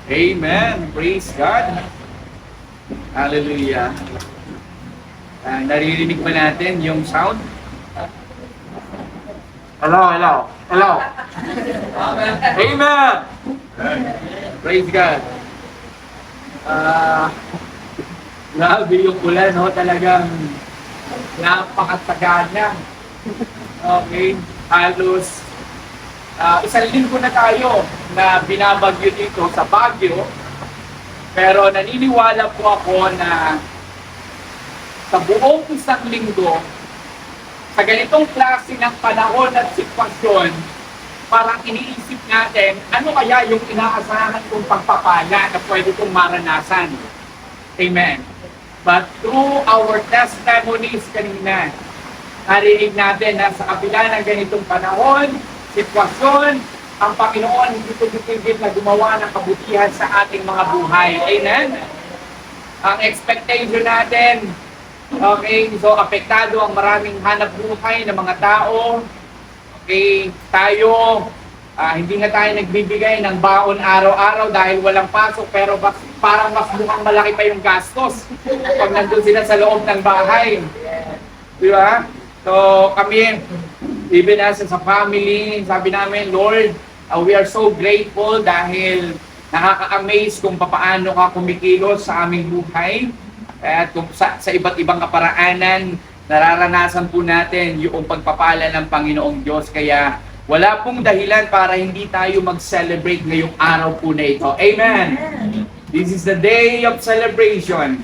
Amen. Praise God. Hallelujah. Naririnig ba natin yung sound? Hello, hello. Hello. Amen. Praise God. Grabe yung ulan, no? Talagang napakasagana. Okay. Halos isang linggo na tayo na binabagyo dito sa Baguio. Pero naniniwala po ako na sa buong isang linggo, sa ganitong klase ng panahon at sitwasyon, parang iniisip natin, ano kaya yung inaasahan kong pagpapala na pwede kong maranasan? Amen. But through our testimonies kanina, narinig natin na sa kabila ng ganitong panahon, sitwasyon, ang Panginoon hindi tumigil na gumawa ng kabutihan sa ating mga buhay. Amen? Ang expectation natin, okay, so apektado ang maraming hanap buhay ng mga tao. Okay, tayo, hindi na tayo nagbibigay ng baon araw-araw dahil walang pasok, pero parang mas mukhang malaki pa yung gastos pag nandun sila sa loob ng bahay. Di ba? So kami, even as a family, sabi namin, Lord, we are so grateful dahil nakaka-amaze kung paano ka kumikilos sa aming buhay. At kung sa iba't ibang kaparaanan, nararanasan po natin yung pagpapala ng Panginoong Diyos. Kaya wala pong dahilan para hindi tayo mag-celebrate ngayong araw po na ito. Amen! This is the day of celebration.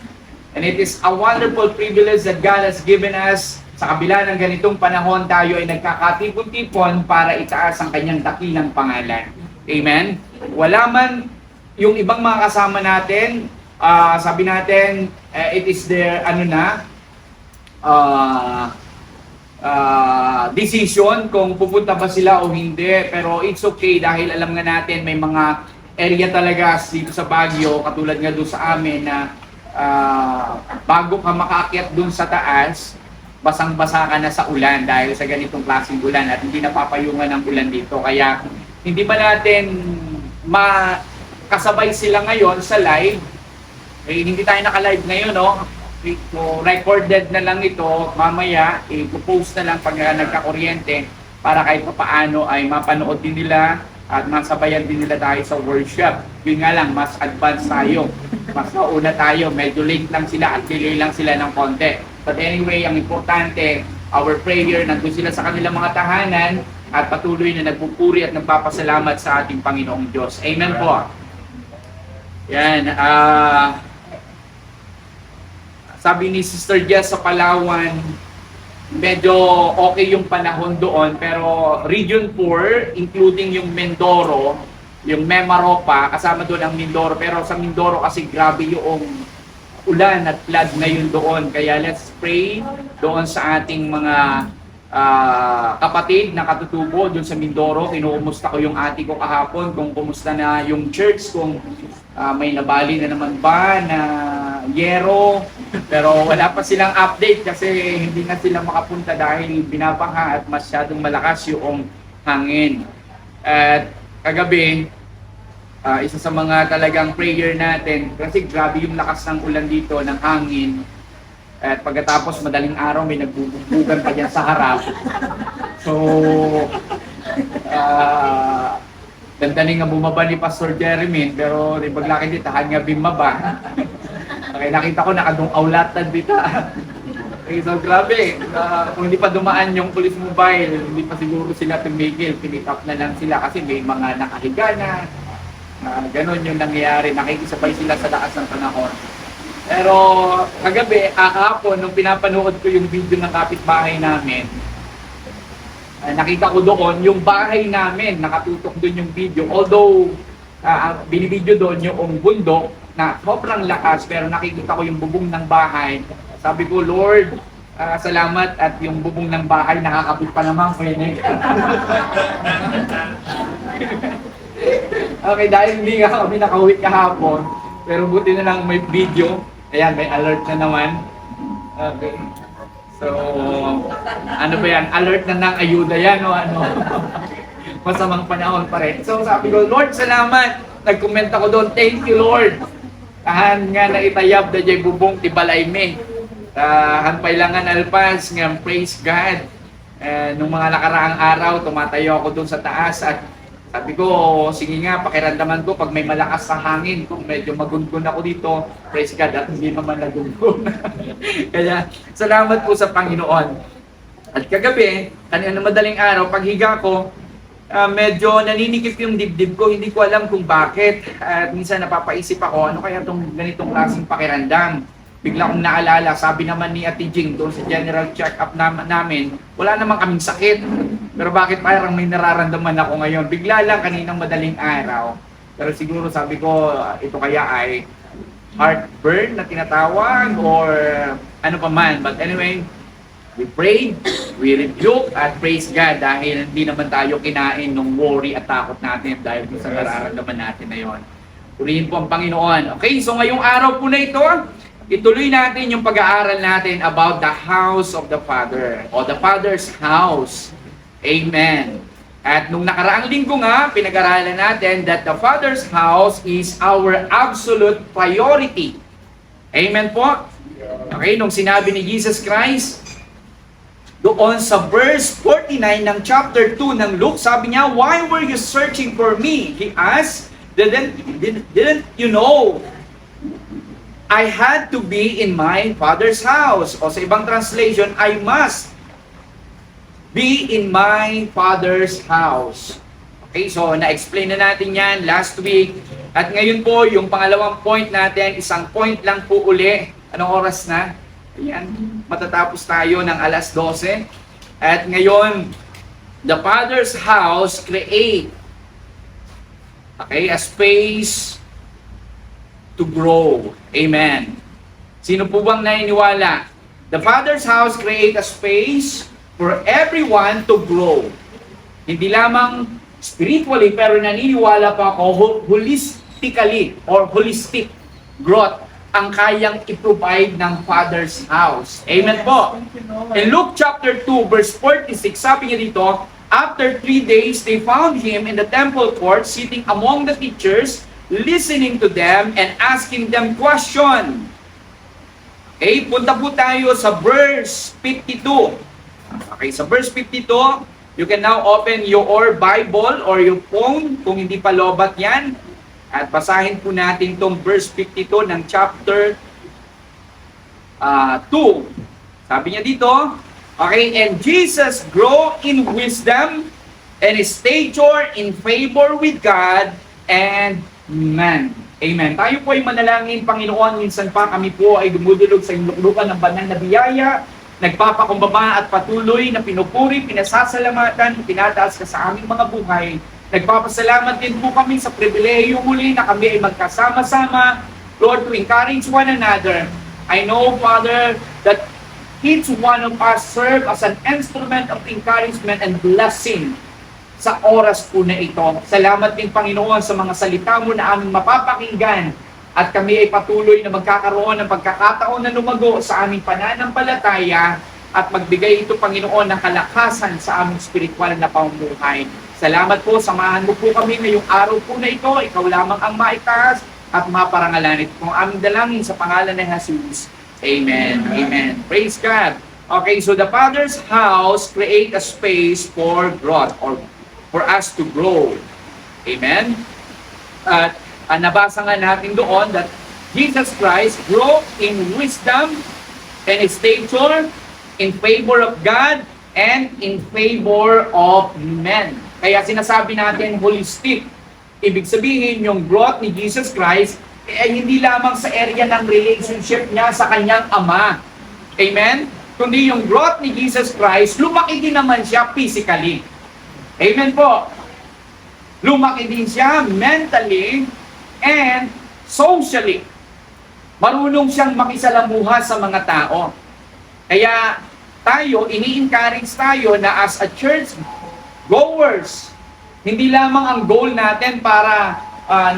And it is a wonderful privilege that God has given us. Sa kabila ng ganitong panahon, tayo ay nagkakatipon-tipon para itaas ang kanyang dakilang pangalan. Amen? Wala man yung ibang mga kasama natin, sabi natin, it is their decision kung pupunta ba sila o hindi. Pero it's okay dahil alam nga natin may mga area talaga dito sa Baguio, katulad nga doon sa amin na bago ka makaakyat doon sa taas, basang-basa ka na sa ulan dahil sa ganitong klaseng ulan at hindi napapayungan ng ulan dito. Kaya hindi ba natin makasabay sila ngayon sa live. Hindi tayo naka-live ngayon, no? So, recorded na lang ito. Mamaya, i-post na lang pag nagka-kuryente para kahit paano ay mapanood din nila at masabayan din nila tayo sa worship. Yun nga lang, mas advanced tayo. Mas nauna tayo. Medyo late lang sila at delay lang sila ng konti. But anyway, ang importante, our prayer, nandun sila sa kanilang mga tahanan at patuloy na nagpupuri at nagpapasalamat sa ating Panginoong Diyos. Amen po. Yan. Sabi ni Sister Jess sa Palawan, medyo okay yung panahon doon, pero Region 4, including yung Mindoro, yung Memaropa, kasama doon ang Mindoro, pero sa Mindoro kasi grabe yung ulan at flood ngayon doon. Kaya let's pray doon sa ating mga kapatid na katutubo doon sa Mindoro. Kinukumusta ko yung ate ko kahapon kung kumusta na yung church, kung may nabali na naman ba na yero. Pero wala pa silang update kasi hindi na sila makapunta dahil binabaha at masyadong malakas yung hangin. At kagabi, isa sa mga talagang prayer natin, kasi grabe yung lakas ng ulan dito, ng hangin. At pagkatapos madaling araw may nagbubugan pa dyan sa harap. So, dandaning nga bumaba ni Pastor Jeremy, pero paglaki dito, tahan nga bimaba. Okay, nakita ko nakadong aulatan dito. Okay, so grabe, kung hindi pa dumaan yung police mobile, hindi pa siguro sila tumigil, pinitap na lang sila kasi may mga nakahiga na. Ganon yung nangyayari, nakikisabay sila sa lakas ng panahon. Pero kagabi, kahapon, nung pinapanood ko yung video ng kapitbahay namin, nakita ko doon yung bahay namin, nakatutok doon yung video. Although, binibidyo doon yung bundok na sobrang lakas, pero nakikita ko yung bubong ng bahay. Sabi ko, Lord, salamat at yung bubong ng bahay nakakabit pa naman. Okay, dahil hindi nga kami nakauwi kahapon, pero buti na lang may video. Ayan, may alert na naman. Okay. So, ano ba yan? Alert na ng ayuda yan o ano? masamang panahon pa rin. So sabi ko, Lord, salamat. Nag-comment ako doon, thank you, Lord. Kahan nga na itayab na jay bubong tibalay me. Hanpailangan alpas nga praise God. Nung mga nakaraang araw, tumatayo ako doon sa taas at sabi ko, sige nga, pakiramdaman ko pag may malakas sa hangin, kung medyo magungun ako dito, praise God, at hindi naman nagungun. Kaya, salamat po sa Panginoon. At kagabi, kanina madaling araw, paghiga ko, medyo naninikip yung dibdib ko, hindi ko alam kung bakit. At minsan napapaisip ako, ano kaya itong ganitong klaseng pakiramdam? Bigla kong naalala, sabi naman ni Ate Jing doon sa general check-up namin, wala namang kaming sakit. Pero bakit parang may nararamdaman ako ngayon? Bigla lang kaninang madaling araw. Pero siguro sabi ko, ito kaya ay heartburn na tinatawag or ano pa man. But anyway, we pray, we rebuke at praise God dahil hindi naman tayo kinain ng worry at takot natin dahil sa nararamdaman natin na yon. Purihin po ang Panginoon. Okay, so ngayong araw po na ito, ituloy natin yung pag-aaral natin about the house of the Father o the Father's house. Amen. At nung nakaraang linggo nga, pinag-aralan natin that the Father's house is our absolute priority. Amen po? Okay, nung sinabi ni Jesus Christ, doon sa verse 49 ng chapter 2 ng Luke, sabi niya, "Why were you searching for me?" He asked, Didn't you know I had to be in my Father's house? O sa ibang translation, I must be in my Father's house. Okay, so na-explain na natin yan last week. At ngayon po, yung pangalawang point natin, isang point lang po uli. Anong oras na? Ayan, matatapos tayo ng 12:00. At ngayon, the Father's house create a space to grow. Amen. Sino po bang naniniwala? The Father's house create a space for everyone to grow. Hindi lamang spiritually, pero naniniwala pa ako holistically or holistic growth ang kayang i-provide ng Father's house. Amen po. In Luke chapter 2 verse 46, sabi niya dito, after 3 days, they found him in the temple court, sitting among the teachers, listening to them and asking them question. Okay, punta po tayo sa verse 52. Okay, sa verse 52, you can now open your Bible or your phone kung hindi pa lobat yan. At basahin po natin itong verse 52 ng chapter 2. Sabi niya dito, okay, and Jesus grew in wisdom and stature in favor with God and man. Amen. Tayo po ay manalangin, Panginoon. Minsan pa kami po ay dumudulog sa inluklukan ng banal na biyaya, nagpapakumbaba at patuloy na pinupuri, pinasasalamatan, tinataas ka sa aming mga buhay. Nagpapasalamat din po kami sa pribilehiyo muli na kami ay magkasama-sama, Lord, to encourage one another. I know, Father, that each one of us serve as an instrument of encouragement and blessing sa oras po na ito. Salamat din, Panginoon, sa mga salita mo na aming mapapakinggan at kami ay patuloy na magkakaroon ng pagkakataon na lumago sa aming pananampalataya at magbigay ito, Panginoon, ng kalakasan sa aming spiritual na pamumuhay. Salamat po, samahan mo po kami ngayong araw po na ito. Ikaw lamang ang maitaas at maparangalan. Ito po ang aming dalangin sa pangalan ni Jesus. Amen. Amen. Praise God. Okay, so the Father's house create a space for growth or for us to grow. Amen. At nabasa nga natin doon that Jesus Christ grew in wisdom and stature in favor of God and in favor of men. Kaya sinasabi natin holistic. Ibig sabihin yung growth ni Jesus Christ ay hindi lamang sa area ng relationship niya sa kanyang ama. Amen? Kundi yung growth ni Jesus Christ, lumaki din naman siya physically. Amen po. Lumaki din siya mentally and socially. Marunong siyang makisalamuha sa mga tao. Kaya tayo, ini-encourage tayo na as a church goers, hindi lamang ang goal natin para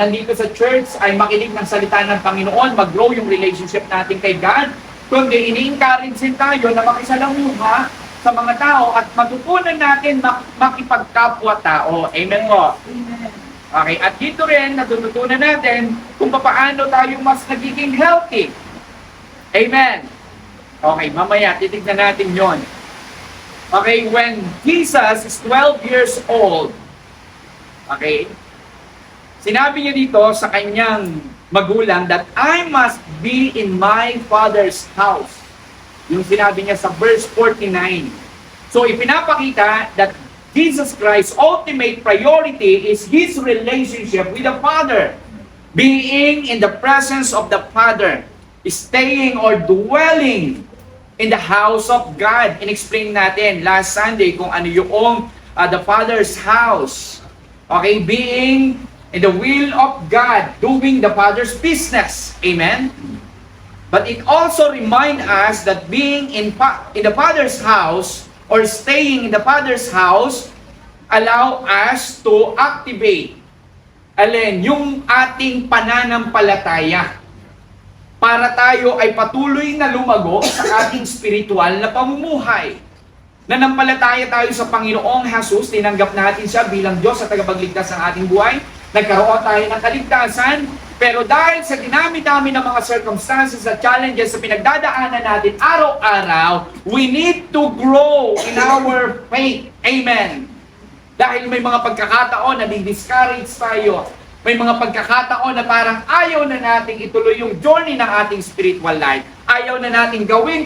nandito sa church ay makinig ng salita ng Panginoon, mag-grow yung relationship natin kay God, kundi ini-encourage din tayo na makisalamuha sa mga tao at matutunan natin makipagkapwa-tao. Amen po. Okay, at dito rin natutunan natin kung paano tayo mas nagiging healthy. Amen. Okay, mamaya titignan natin yon. Okay, when Jesus is 12 years old, okay, sinabi niya dito sa kanyang magulang that I must be in my Father's house. Yung sinabi niya sa verse 49. So, ipinapakita that Jesus Christ's ultimate priority is His relationship with the Father. Being in the presence of the Father. Staying or dwelling in the house of God. In-explain natin last Sunday kung ano yung the Father's house. Okay, being in the will of God, doing the Father's business. Amen? But it also reminds us that being in the Father's house or staying in the Father's house allow us to activate yung ating pananampalataya para tayo ay patuloy na lumago sa ating spiritual na pamumuhay. Nanampalataya tayo sa Panginoong Jesus, tinanggap natin siya bilang Diyos at tagapagligtas ng ating buhay. Nagkaroon tayo ng kaligtasan, pero dahil sa dinami-dami ng mga circumstances at challenges sa pinagdadaanan natin araw-araw, we need to grow in our faith. Amen. Dahil may mga pagkakataon na di-discourage tayo. May mga pagkakataon na parang ayaw na nating ituloy yung journey ng ating spiritual life. Ayaw na nating gawin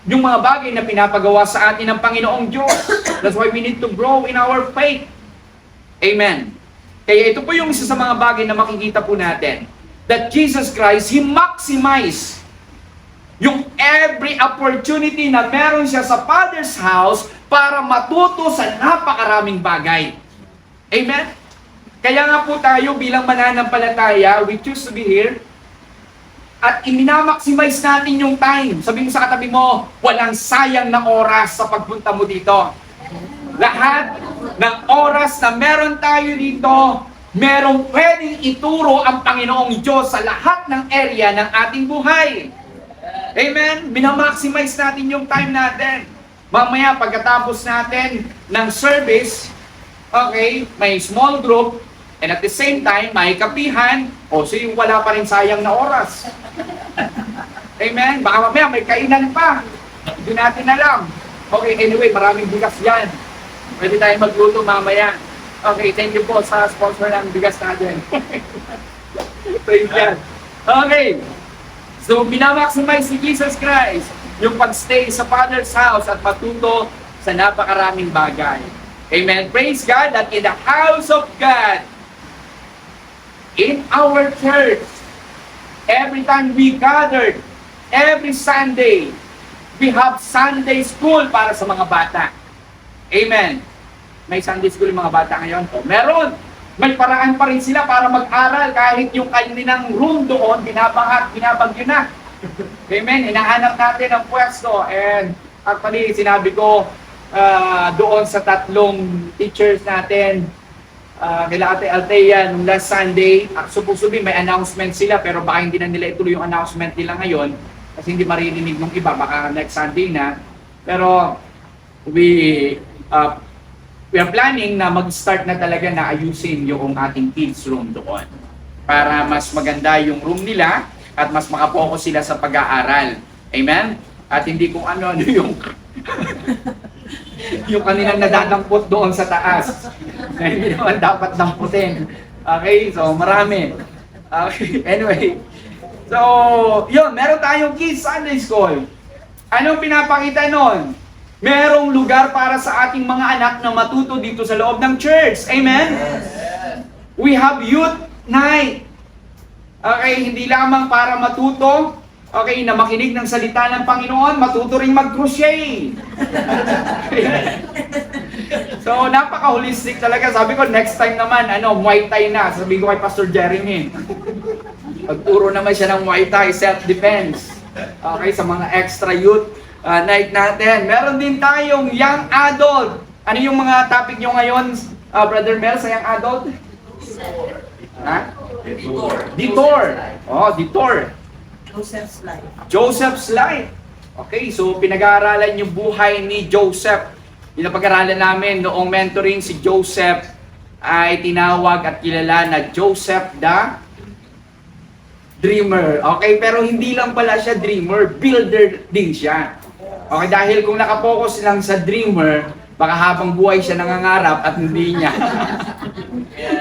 yung mga bagay na pinapagawa sa atin ng Panginoong Diyos. That's why we need to grow in our faith. Amen. Kaya ito po yung isa sa mga bagay na makikita po natin. That Jesus Christ, He maximized yung every opportunity na meron siya sa Father's house para matuto sa napakaraming bagay. Amen? Kaya nga po tayo bilang mananampalataya, we choose to be here at iminamaximize natin yung time. Sabi mo sa katabi mo, walang sayang na oras sa pagpunta mo dito. Lahat ng oras na meron tayo dito, merong pwedeng ituro ang Panginoong Diyos sa lahat ng area ng ating buhay. Amen? Minamaximize natin yung time natin. Mamaya, pagkatapos natin ng service, okay, may small group, and at the same time, may kapihan, o so yung wala pa rin sayang na oras. Amen? Baka mamaya may kainan pa. Hindi natin alam. Okay, anyway, maraming bigas yan. Pwede tayo magluto mamaya. Okay, thank you po sa sponsor ng bigas natin. Praise God. Okay. So, minamaximize si Jesus Christ yung pagstay sa Father's house at matuto sa napakaraming bagay. Amen. Praise God that in the house of God, in our church, every time we gathered, every Sunday, we have Sunday school para sa mga bata. Amen. May Sunday school yung mga bata ngayon? O, meron. May paraan pa rin sila para mag-aral kahit yung kanilang room doon, binabagyo na. Amen. Hinahanap natin ang pwesto. And actually, sinabi ko doon sa tatlong teachers natin, kila Ate Althea, nung last Sunday, supposedly may announcement sila, pero baka hindi na nila ituloy yung announcement nila ngayon kasi hindi maririnig ng iba, baka next Sunday na. Pero we are planning na mag-start na talaga na ayusin yung ating kids room doon para mas maganda yung room nila at mas makapokus sila sa pag-aaral. Amen? At hindi kung ano yung yung kanilang nadadampot doon sa taas na hindi naman dapat damputin. Okay? So, marami. Okay? Anyway. So, yun. Meron tayong Kids Sunday School. Anong pinapakita nun? Merong lugar para sa ating mga anak na matuto dito sa loob ng church. Amen? We have youth night. Okay? Hindi lamang para matuto, okay, na makinig ng salita ng Panginoon, matuto ring mag-crochet. So, napaka-holistic talaga. Sabi ko, next time naman, Muay Thai na. Sabi ko kay Pastor Jeremy. Pagturo naman siya ng Muay Thai, self-defense. Okay, sa mga extra youth night natin. Meron din tayong young adult. Ano yung mga topic nyo ngayon, Brother Mel, sa young adult? Ha? Detour. Oh, detour. Joseph's life. Joseph's life. Okay, so pinag-aaralan yung buhay ni Joseph. Yung napag-aralan namin noong mentoring si Joseph ay tinawag at kilala na Joseph the Dreamer. Okay, pero hindi lang pala siya dreamer, builder din siya. Okay, dahil kung nakapokus lang sa dreamer, baka habang buhay siya nangangarap at hindi niya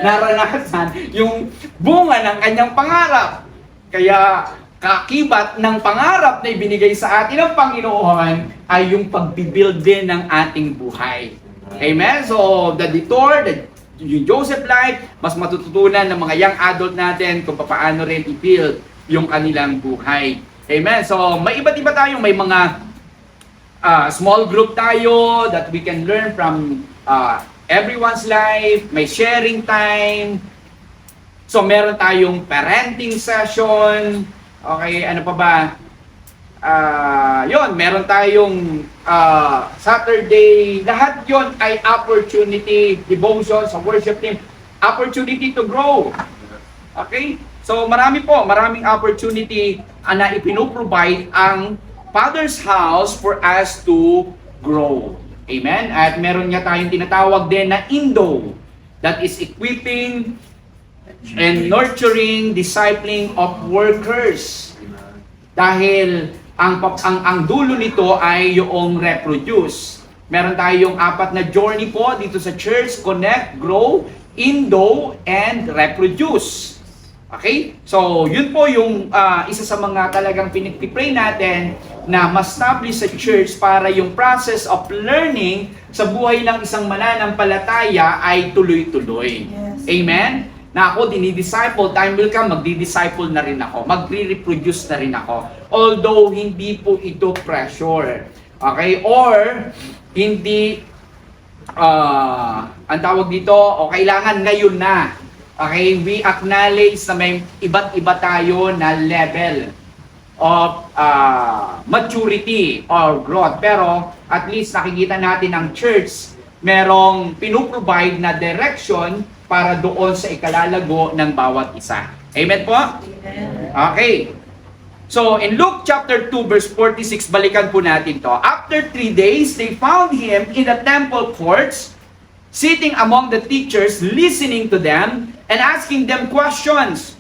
naranasan yung bunga ng kanyang pangarap. Kaya kakibat ng pangarap na ibinigay sa atin ng Panginoon ay yung pagbibuild din ng ating buhay. Amen? So, the detour, yung Joseph life, mas matututunan ng mga young adult natin kung paano rin i-build yung kanilang buhay. Amen? So, may iba't iba tayong may mga small group tayo that we can learn from everyone's life, may sharing time. So, meron tayong parenting session. Okay, ano pa ba? Yon, meron tayong Saturday. Lahat yon ay opportunity, devotion sa worship team. Opportunity to grow. Okay? So, maraming opportunity na ipinoprovide ang Father's house for us to grow. Amen? At meron nga tayong tinatawag din na INDO. That is equipping and nurturing, discipling of workers. Dahil ang dulo nito ay yung reproduce. Meron tayong 4 na journey po dito sa church: connect, grow, indo, and reproduce. Okay? So, yun po yung isa sa mga talagang pinipray natin na ma-establish sa church para yung process of learning sa buhay ng isang mananampalataya ay tuloy-tuloy. Yes. Amen? Na ako dinidisciple, time will come, magdi-disciple na rin ako, magre-reproduce na rin ako. Although, hindi po ito pressure. Okay? Or, hindi, ang tawag dito, o kailangan ngayon na. Okay? We acknowledge na may iba't iba tayo na level of maturity or growth. Pero, at least nakikita natin ang church, merong pinuprovide na direction para doon sa ikalalago ng bawat isa. Amen po? Amen. Okay. So, in Luke chapter 2 verse 46, balikan po natin to. After 3 days, they found him in the temple courts, sitting among the teachers, listening to them, and asking them questions.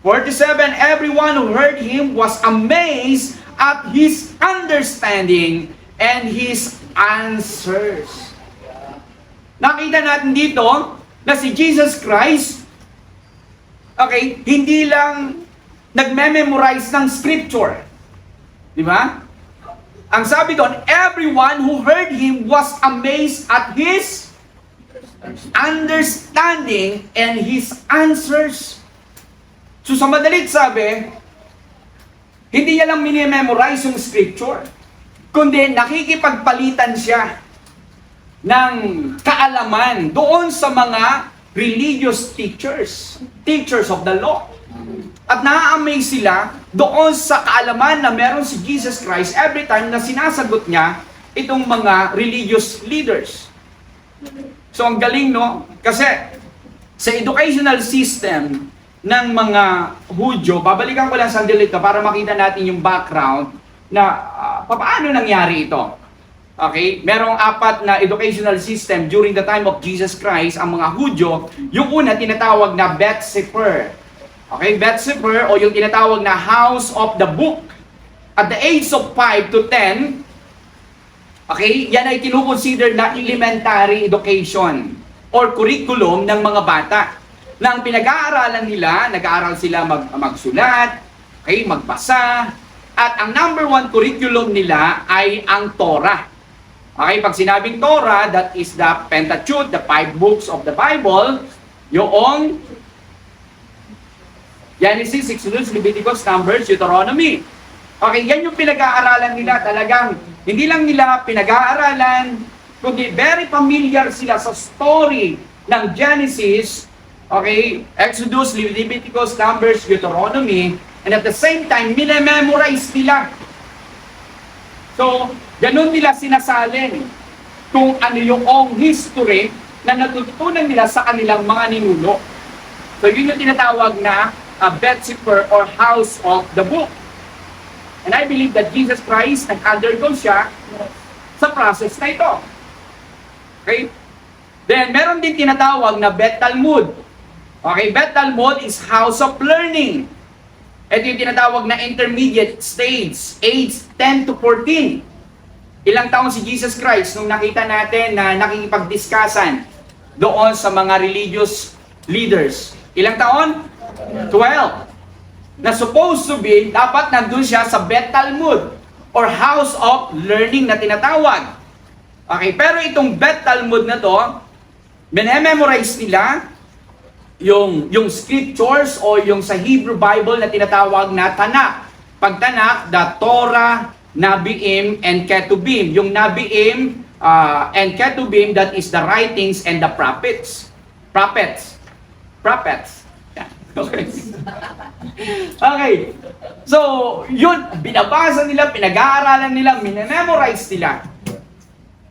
47, everyone who heard him was amazed at his understanding and his answers. Nakita natin dito na si Jesus Christ, okay, hindi lang nagme-memorize ng scripture. Di ba? Ang sabi doon, everyone who heard him was amazed at his understanding and his answers. So sa madalit sabi, hindi niya lang mini-memorize yung scripture, kundi nakikipagpalitan siya ng kaalaman doon sa mga religious teachers of the law. At na-amaze sila doon sa kaalaman na meron si Jesus Christ every time na sinasagot niya itong mga religious leaders. So ang galing, no? Kasi sa educational system ng mga Hudyo, babalikan ko lang sandali ito para makita natin yung background na paano nangyari ito. Okay? Merong 4 na educational system during the time of Jesus Christ, ang mga Hudyo. Yung una, tinatawag na Beth Sefer. Okay? Beth Sefer o yung tinatawag na House of the Book. At the age of 5 to 10, okay, yan ay kinukonsider na elementary education or curriculum ng mga bata. Na ang pinag-aaralan nila, nag-aaral sila magsulat, okay, magbasa, at ang number 1 curriculum nila ay ang Torah. Okay, pag sinabing Torah, that is the Pentateuch, the 5 books of the Bible, yung Genesis, Exodus, Leviticus, Numbers, Deuteronomy. Okay, yan yung pinag-aaralan nila. Talagang, hindi lang nila pinag-aaralan, kundi very familiar sila sa story ng Genesis, okay, Exodus, Leviticus, Numbers, Deuteronomy, and at the same time, minememorize nila. So, ganun nila sinasalin kung ano yung history na natutunan nila sa kanilang mga ninuno. So, yun yung tinatawag na Beth Sefer or House of the Book. And I believe that Jesus Christ nag-undergo siya sa process na ito. Okay? Then, meron din tinatawag na Bet Talmud. Okay, Bet Talmud is house of learning. Ito yung tinatawag na intermediate stage, age 10 to 14. Ilang taon si Jesus Christ nung nakita natin na nakikipag-discussan doon sa mga religious leaders? Ilang taon? 12. Na supposed to be, dapat nandun siya sa Bet Talmud or house of learning na tinatawag. Okay, pero itong Bet Talmud na to, memorize nila yung scriptures o yung sa Hebrew Bible na tinatawag na Tanakh. Pag Tanakh, the Torah, Nabiim, and Ketubim. Yung Nabiim and Ketubim, that is the writings and the prophets. Prophets. Yeah. Okay. Okay. So, yun, binabasa nila, pinag-aaralan nila, minememorize nila.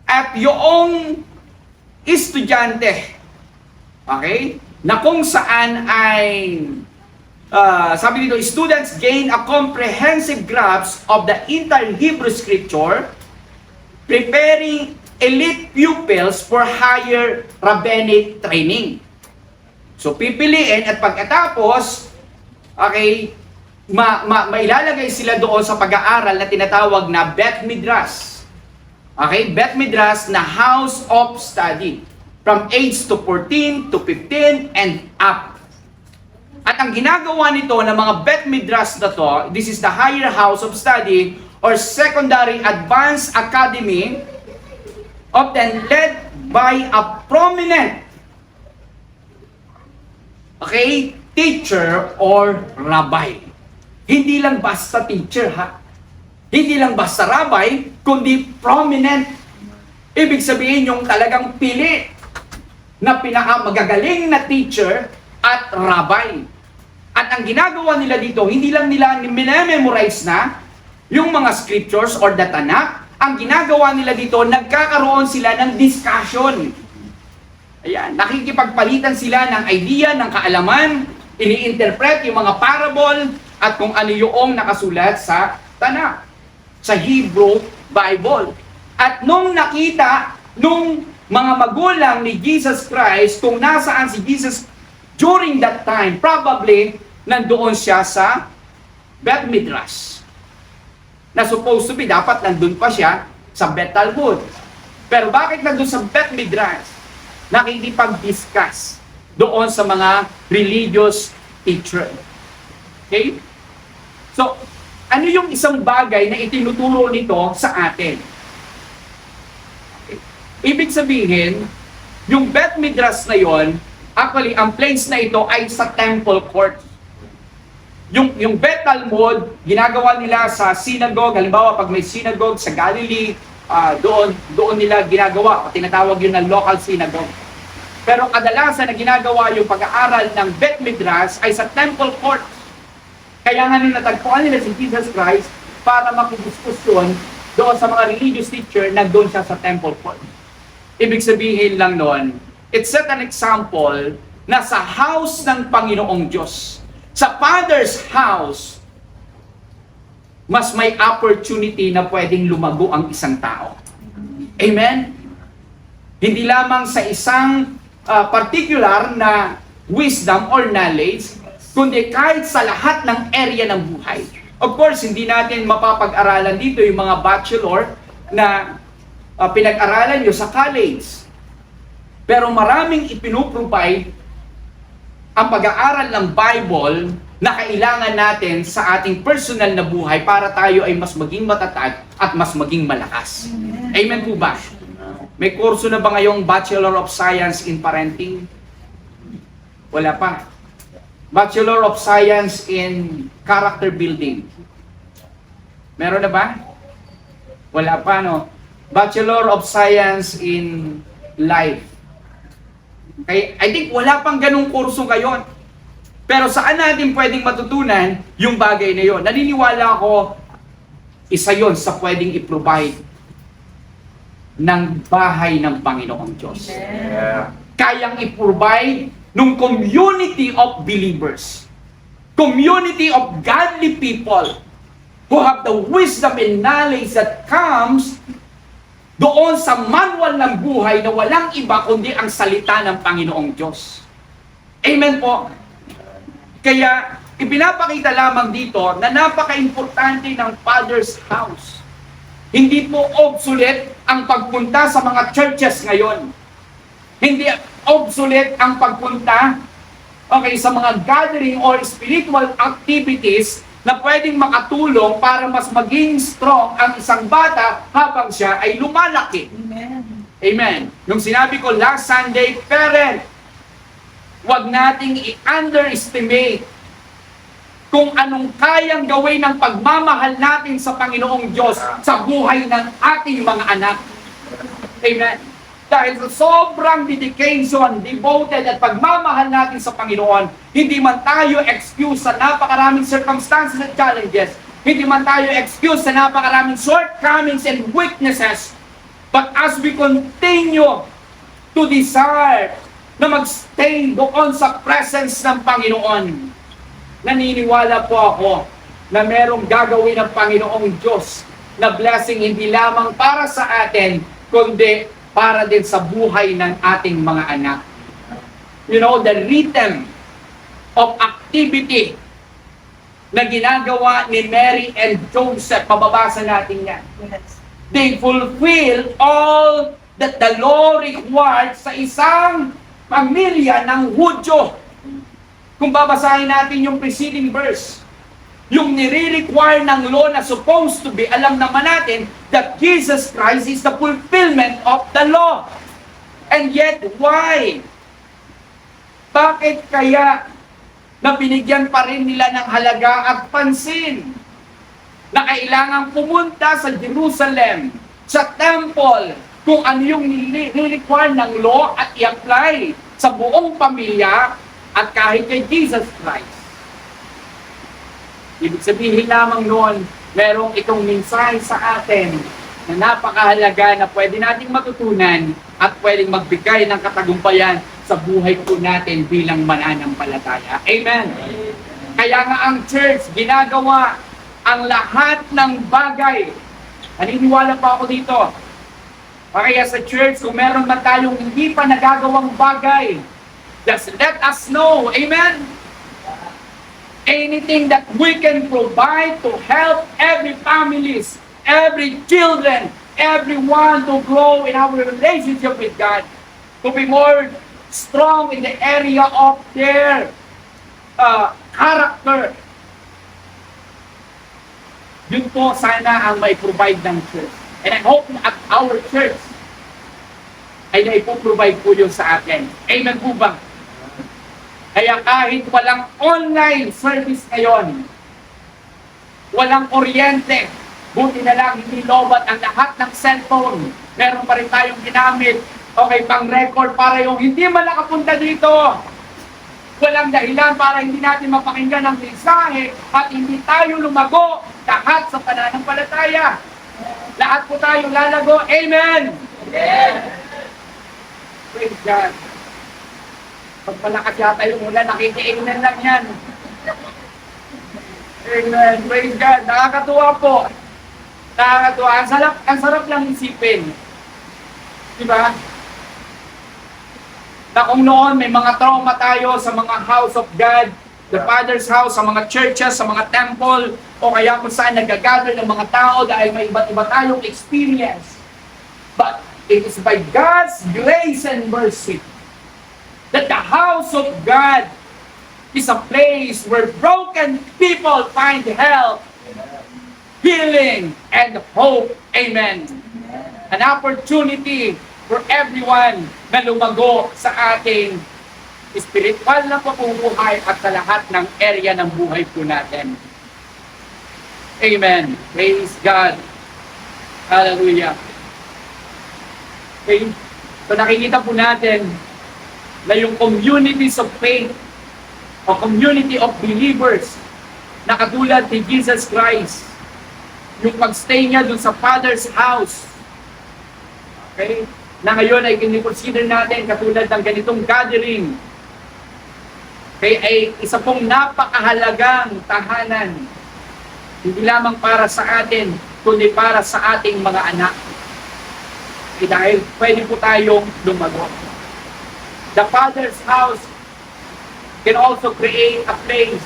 At yung estudyante, okay, na kung saan ay, sabi dito, students gain a comprehensive grasp of the entire Hebrew Scripture, preparing elite pupils for higher rabbinic training. So, pipiliin at pagkatapos, okay, mailalagay sila doon sa pag-aaral na tinatawag na Bet Midrash. Okay, Bet Midrash na house of study. From age to 14 to 15 and up. At ang ginagawa nito ng mga Bet Midrash na to, this is the higher house of study or secondary advanced academy, often led by a prominent, okay, teacher or rabbi. Hindi lang basta teacher, ha? Hindi lang basta rabbi, kundi prominent. Ibig sabihin yung talagang pili na pinakamagagaling na teacher at rabbi. At ang ginagawa nila dito, hindi lang nila memorize na yung mga scriptures or the Tanakh. Ang ginagawa nila dito, nagkakaroon sila ng discussion. Ayan, nakikipagpalitan sila ng idea, ng kaalaman, ini-interpret yung mga parable at kung ano yung nakasulat sa Tanakh, sa Hebrew Bible. At nung nakita, nung mga magulang ni Jesus Christ, kung nasaan si Jesus during that time, probably nandoon siya sa Bet Midrash. Na supposed to be, dapat nandun pa siya sa Bet Talmud. Pero bakit nandun sa Bet Midrash? Nakikipag-discuss doon sa mga religious teacher. Okay? So, ano yung isang bagay na itinuturo nito sa atin? Ibig sabihin, yung Bet Midrash na yon, actually, ang place na ito ay sa temple court. Yung Bet Talmud, ginagawa nila sa synagogue. Halimbawa, pag may synagogue sa Galilee, doon nila ginagawa. Tinatawag yun na local synagogue. Pero kadalasan na ginagawa yung pag-aaral ng Bet Midrash ay sa temple court. Kaya nga nila natagpuan nila si Jesus Christ para makidiskusyon doon sa mga religious teacher na doon siya sa temple court. Ibig sabihin lang nun, it set an example na sa house ng Panginoong Diyos, sa Father's house, mas may opportunity na pwedeng lumago ang isang tao. Amen? Hindi lamang sa isang particular na wisdom or knowledge, kundi kahit sa lahat ng area ng buhay. Of course, hindi natin mapapag-aralan dito yung mga bachelor na pinag-aralan nyo sa college. Pero maraming ipinuprovide ang pag-aaral ng Bible na kailangan natin sa ating personal na buhay para tayo ay mas maging matatag at mas maging malakas. Amen po ba? May kurso na ba ngayong Bachelor of Science in Parenting? Wala pa. Bachelor of Science in Character Building. Meron na ba? Wala pa, no? Bachelor of Science in Life. Okay? I think wala pang ganung kurso ngayon. Pero saan natin pwedeng matutunan yung bagay na yon? Naniniwala ako, isa yon sa pwedeng i-provide ng bahay ng Panginoong Diyos. Yeah. Kayang i-provide ng community of believers. Community of godly people who have the wisdom and knowledge that comes doon sa manual ng buhay na walang iba kundi ang salita ng Panginoong Diyos. Amen po. Kaya ipinapakita lamang dito na napaka-importante ng Father's house. Hindi po obsolete ang pagpunta sa mga churches ngayon. Hindi obsolete ang pagpunta sa mga gathering or spiritual activities na pwedeng makatulong para mas maging strong ang isang bata habang siya ay lumalaki. Amen. Amen. Yung sinabi ko last Sunday, parent, huwag nating i-underestimate kung anong kayang gawin ng pagmamahal natin sa Panginoong Diyos sa buhay ng ating mga anak. Amen. Dahil sa sobrang dedication, devoted at pagmamahal natin sa Panginoon, hindi man tayo excuse sa napakaraming circumstances at challenges, hindi man tayo excuse sa napakaraming shortcomings and weaknesses, but as we continue to desire na mag-stay doon sa presence ng Panginoon, naniniwala po ako na merong gagawin ng Panginoong Diyos na blessing hindi lamang para sa atin, kundi para din sa buhay ng ating mga anak. You know, the rhythm of activity na ginagawa ni Mary and Joseph, mababasa natin yan. Yes. They fulfill all that the law required sa isang pamilya ng Hudyo. Kung babasahin natin yung preceding verse, yung nire-require ng law na supposed to be, alam naman natin that Jesus Christ is the fulfillment of the law. And yet, why? Bakit kaya na binigyan pa rin nila ng halaga at pansin na kailangan pumunta sa Jerusalem, sa temple, kung ano yung nire-require ng law at i-apply sa buong pamilya at kahit kay Jesus Christ? Ibig sabihin lamang noon, merong itong mensahe sa atin na napakahalaga na pwede nating matutunan at pwedeng magbigay ng katagumpayan sa buhay po natin bilang mananampalataya. Amen! Kaya nga ang church, ginagawa ang lahat ng bagay. Naniniwala pa ako dito. Kaya sa church, kung meron man tayong hindi pa nagagawang bagay, just let us know. Amen? Anything that we can provide to help every families, every children, everyone to grow in our relationship with God, to be more strong in the area of their character. Yun po sana ang may provide ng church. And I hope at our church ay naipoprovide po yun sa atin. Amen po ba? Kaya kahit walang online service ngayon, walang kuryente, buti na lang hindi lobat ang lahat ng cellphone. Meron pa rin tayong ginamit, pang record para yung hindi man nakapunta dito. Walang dahilan para hindi natin mapakinggan ang mensahe at hindi tayo lumago lahat sa pananampalataya. Lahat po tayo lalago. Amen! Amen! Praise God. Pag malakas yata yung ulan, nakikiingnan lang yan. Amen. Praise God. Nakakatuwa po. Nakakatuwa. Ang sarap lang isipin. Diba? Na kung noon may mga trauma tayo sa mga house of God, the Father's house, sa mga churches, sa mga temple, o kaya kung saan nagagather ng mga tao dahil may iba't iba tayong experience. But it is by God's grace and mercy that the house of God is a place where broken people find help, healing, and hope. Amen. An opportunity for everyone na lumago sa ating spiritual na pamumuhay at sa lahat ng area ng buhay po natin. Amen. Praise God. Hallelujah. Okay. So nakikita po natin na yung communities of faith o community of believers na katulad ni Jesus Christ, yung pagstay niya dun sa Father's house, okay, na ngayon ay kinikonsider natin katulad ng ganitong gathering, okay, ay isa pong napakahalagang tahanan Hindi lamang para sa atin, kundi para sa ating mga anak. Dahil pwede po tayong lumago. The Father's house can also create a place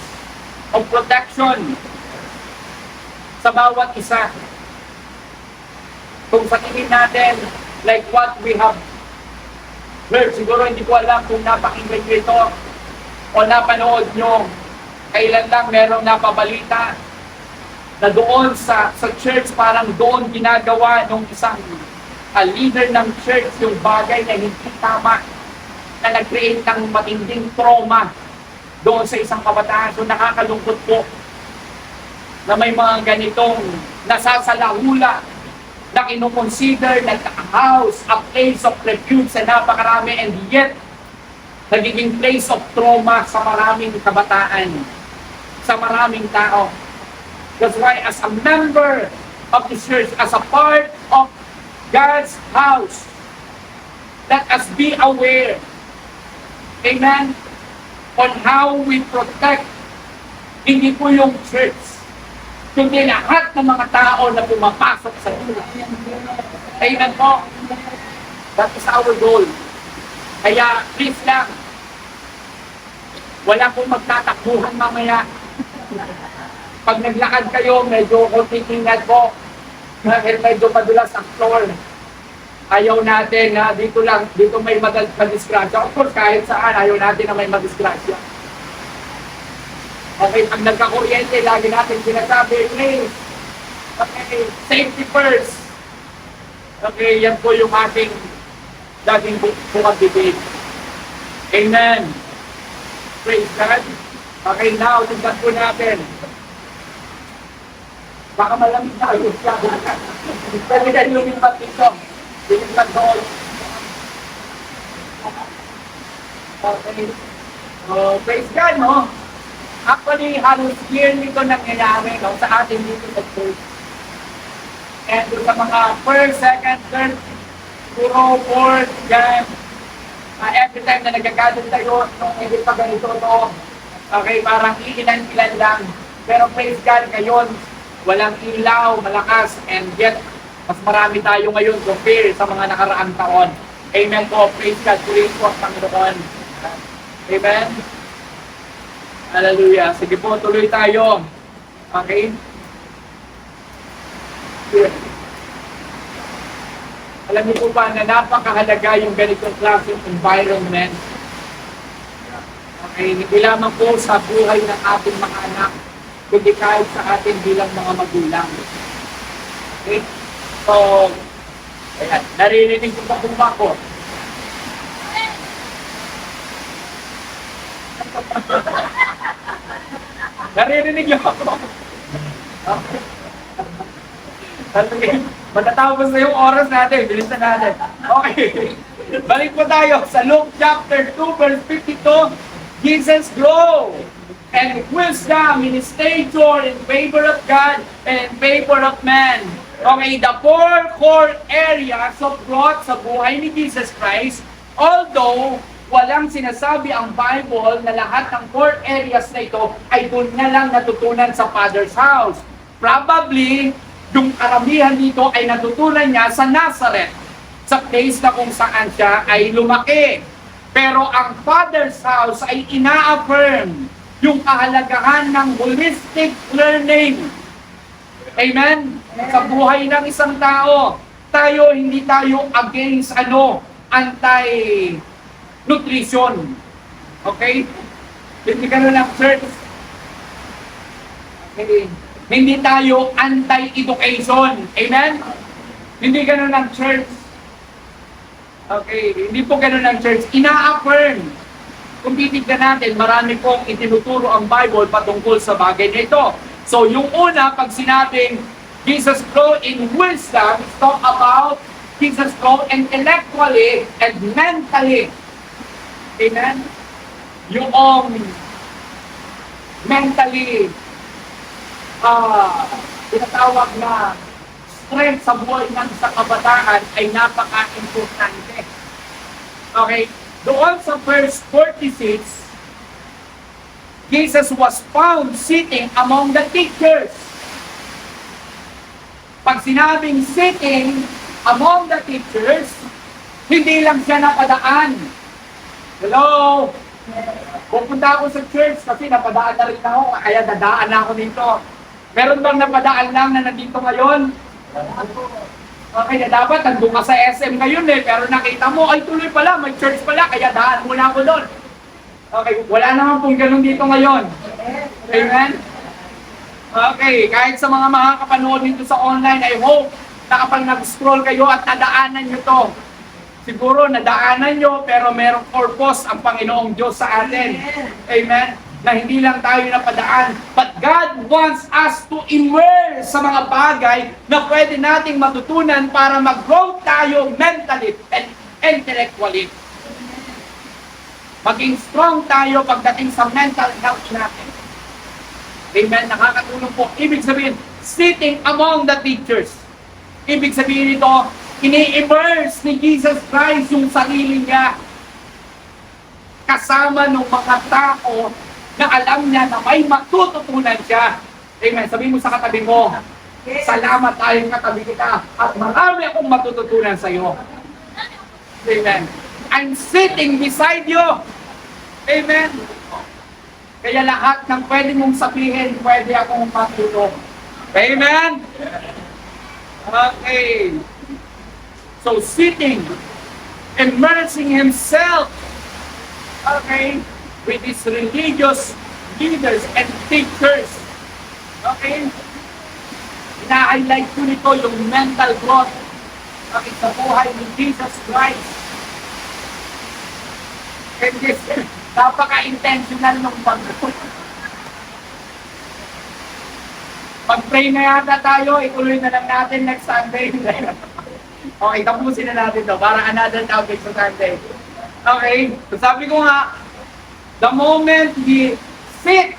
of protection sa bawat isa. Kung sa tingin natin, like what we have heard, siguro hindi ko alam kung napakinggan nyo ito o napanood nyo, kailan lang merong napabalita na doon sa church, parang doon ginagawa ng isang leader ng church yung bagay na hindi tama, na nag-create ng matinding trauma doon sa isang kabataan. So nakakalungkot po na may mga ganitong nasasalahula na kinukonsider na house, a place of refuge sa napakarami, and yet nagiging place of trauma sa maraming kabataan, sa maraming tao. That's why as a member of the church, as a part of God's house, let us be aware, amen, on how we protect, hindi po yung church, kundi lahat ng mga tao na pumapasok sa iyo. Amen po. That is our goal. Kaya please lang, wala pong magtatakbuhan mamaya. Pag naglakad kayo, medyo konting ingat po. Dahil medyo madulas ang floor. Ayaw natin na dito may madisgrasya. Of course, kahit saan, ayaw natin na may madisgrasya. Okay, pag nagkakuryente, lagi natin sinasabi, please, okay, safety first. Okay, yan po yung ating laging bukang bibig. Amen. Praise God. Okay, now, tingnan po natin. Baka malamig tayo siya. Pwede na lumipat dito. Lumipat doon. Okay. Praise God, no? Actually, halos yearly ito nangyayari, no, sa atin dito sa church. And sa mga first, second, third, puro, fourth, yan. Every time na nagkagadon tayo, nung hindi pa ganito to, okay, parang iilan-ilan lang. Pero praise God, ngayon, walang ilaw, malakas, and yet, mas marami tayo ngayon compare sa mga nakaraang taon. Amen po, praise God, praise po ang Panginoon. Amen? Hallelujah. Sige po, tuloy tayo. Okay? Alam niyo po ba na napakahalaga yung ganitong klaseng environment? Okay, hindi lamang po sa buhay ng ating mga anak, kundi kahit sa atin bilang mga magulang. Okay? So, ayan, naririnig ko pa kung bako. Naririnig niyo ako. Okay. Matatapos na yung oras natin. Bilisan natin. Okay. Balik po tayo sa Luke chapter 2 verse 52. Jesus grew and wisdom in his stature in favor of God and in favor of man. Okay, the four core areas of growth sa buhay ni Jesus Christ, although walang sinasabi ang Bible na lahat ng core areas na ito ay doon na lang natutunan sa Father's house. Probably, yung karamihan dito ay natutunan niya sa Nazareth, sa place na kung saan siya ay lumaki. Pero ang Father's house ay ina-affirm yung kahalagahan ng holistic learning. Amen? Sa buhay ng isang tao, hindi tayo against anti-nutrition. Okay? Hindi ka ng church. Okay. Hindi tayo anti-education. Amen? Hindi ganun ang church. Okay, hindi po ganun ang church. Ina-affirm. Kung titignan natin, marami pong itinuturo ang Bible patungkol sa bagay na ito. So, yung una, pag sinabing Jesus grew in wisdom, it's talk about Jesus grew intellectually and mentally. Amen? Yung mentally, tinatawag na strength sa buhay ng isang kabataan ay napaka-importante. Okay, doon sa verse 46, Jesus was found sitting among the teachers. Pag sinabing sitting among the teachers, hindi lang siya napadaan. Hello? Pupunta ako sa church kasi napadaan na rin ako, kaya dadaan na ako dito. Meron bang napadaan lang na nandito ngayon? Okay, na dapat nandun ka sa SM ngayon pero nakita mo, ay tuloy pala, may church pala, kaya daan muna ako doon. Okay, wala naman pong ganun dito ngayon. Amen? Okay, kahit sa mga makakapanood dito sa online, I hope na kapag nag-scroll kayo at nadaanan nyo to, siguro nadaanan nyo, pero merong purpose ang Panginoong Diyos sa atin. Amen? Na hindi lang tayo napadaan, but God wants us to immerse sa mga bagay na pwede nating matutunan para mag-grow tayo mentally and intellectually. Maging strong tayo pagdating sa mental health natin. Amen? Nakakatulong po. Ibig sabihin, sitting among the teachers. Ibig sabihin ito, ini-immerse ni Jesus Christ yung sarili niya kasama ng mga tao na alam niya na may matututunan siya. Amen. Sabihin mo sa katabi mo, salamat tayong katabi kita at marami akong matututunan sa iyo. Amen. I'm sitting beside you. Amen. Kaya lahat ng pwede mong sabihin, pwede akong matulong. Amen. Okay. So sitting, immersing himself, okay, with his religious leaders and teachers. Okay? Ina-highlight ko nito yung mental growth okay, sa buhay ni Jesus Christ. And this, napaka-intentional nung Mag-pray na yata tayo, ituloy na lang natin next Sunday. Okay, tapusin na natin to para another topic sa Sunday. Okay, so sabi ko nga, the moment we sit,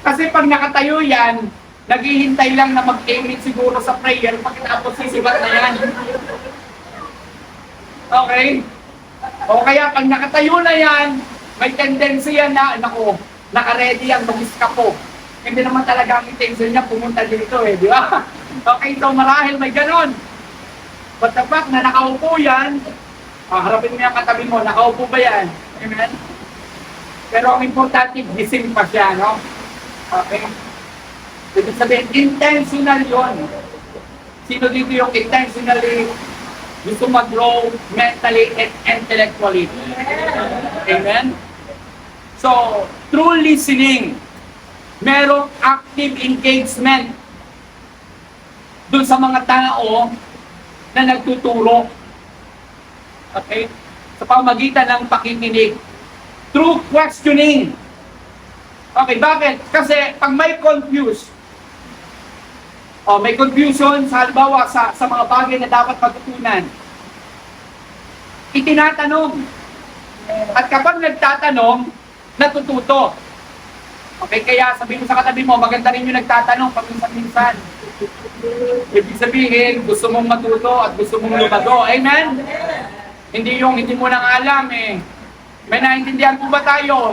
kasi pag nakatayo yan, naghihintay lang na mag-aiming siguro sa prayer, pagkatapos sisibat na yan. Okay? O kaya pag nakatayo na yan, may tendency yan na, naku, naka-ready yan, mag-iska po. Hindi naman talaga ang intention niya pumunta dito di ba? Okay, so marahil may ganon. But the fact na nakaupo yan, harapin mo yung katabi mo, nakaupo ba yan? Amen? Pero ang importante, gising pa siya, no? Okay? Ibig sabihin, intentional yun. Sino dito yung intentionally gusto mag-grow mentally and intellectually? Amen? So, true listening, merong active engagement dun sa mga tao na nagtuturo. Okay? Sa pamagitan ng pakikinig. Through questioning. Okay, bakit? Kasi pag may may confusion sa halimbawa sa mga bagay na dapat matutunan, itinatanong. At kapag nagtatanong, natututo. Okay, kaya sabihin mo sa katabi mo, maganda rin yung nagtatanong paminsan-minsan. Ibig sabihin, gusto mong matuto at gusto mong lumago. Amen? Hindi yung hindi mo nang alam May naintindihan po ba tayo?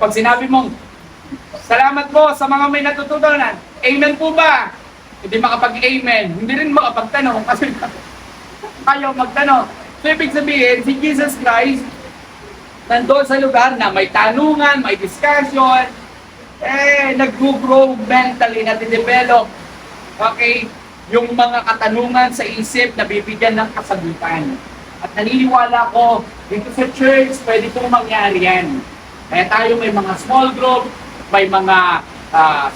Pag sinabi mong, salamat po sa mga may natututunan. Amen po ba? Hindi makapag-amen. Hindi rin makapagtanong kasi ayaw magtanong. So ibig sabihin, si Jesus Christ, nandoon sa lugar na may tanungan, may discussion, nag-grow mentally, nade-develop. Okay? Yung mga katanungan sa isip na bibigyan ng kasagutan. At naniniwala ko, dito sa church, pwede pong mangyari yan. Kaya tayo may mga small group, may mga